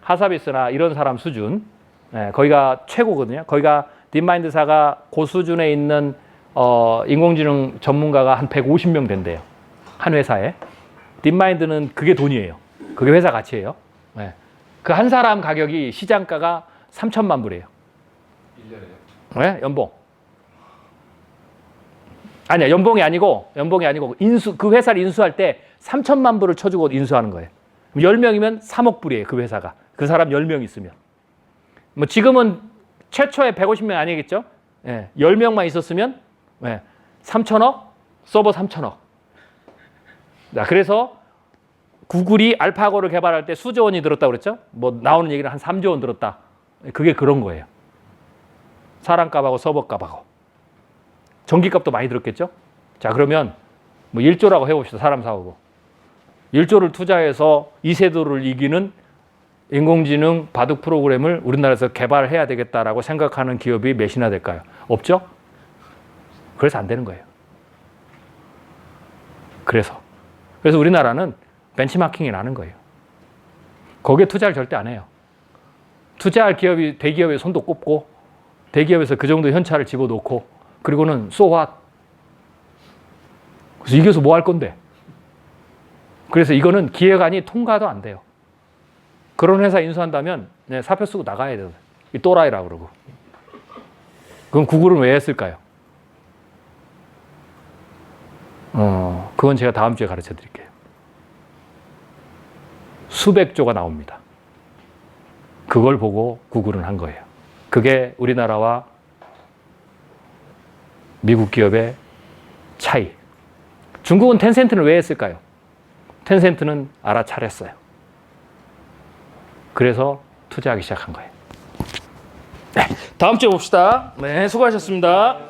하사비스나 이런 사람 수준, 거기가 최고거든요. 거기가 딥마인드사가 그 수준에 있는 인공지능 전문가가 한 150명 된대요. 한 회사에. 딥마인드는 그게 돈이에요. 그게 회사 가치예요. 그 한 사람 가격이 시장가가 3천만 불이에요. 1년에요? 네? 연봉. 아니야, 연봉이 아니고 그 회사를 인수할 때 3천만 불을 쳐주고 인수하는 거예요. 10명이면 3억 불이에요, 그 회사가. 그 사람 10명 있으면. 뭐 지금은 최초에 150명 아니겠죠? 10명만 있었으면 3천억, 서버 3천억. 자, 그래서 구글이 알파고를 개발할 때 수조 원이 들었다고 그랬죠? 뭐 나오는 얘기는 한 3조 원 들었다. 그게 그런 거예요. 사람 값하고 서버 값하고. 전기값도 많이 들었겠죠? 자, 그러면 뭐 1조라고 해봅시다. 사람 사오고. 1조를 투자해서 이세돌을 이기는 인공지능 바둑 프로그램을 우리나라에서 개발해야 되겠다라고 생각하는 기업이 몇이나 될까요? 없죠? 그래서 안 되는 거예요. 그래서 우리나라는 벤치마킹이 나는 거예요. 거기에 투자를 절대 안 해요. 투자할 기업이 대기업의 손도 꼽고 대기업에서 그 정도 현찰을 집어넣고 그리고는 so what? 그래서 이겨서 뭐 할 건데? 그래서 이거는 기획안이 통과도 안 돼요. 그런 회사 인수한다면 사표 쓰고 나가야 돼요. 이 또라이라고 그러고. 그럼 구글은 왜 했을까요? 그건 제가 다음 주에 가르쳐 드릴게요. 수백 조가 나옵니다. 그걸 보고 구글은 한 거예요. 그게 우리나라와 미국 기업의 차이. 중국은 텐센트는 왜 했을까요? 텐센트는 알아차렸어요. 그래서 투자하기 시작한 거예요. 네, 다음 주에 봅시다. 네, 수고하셨습니다.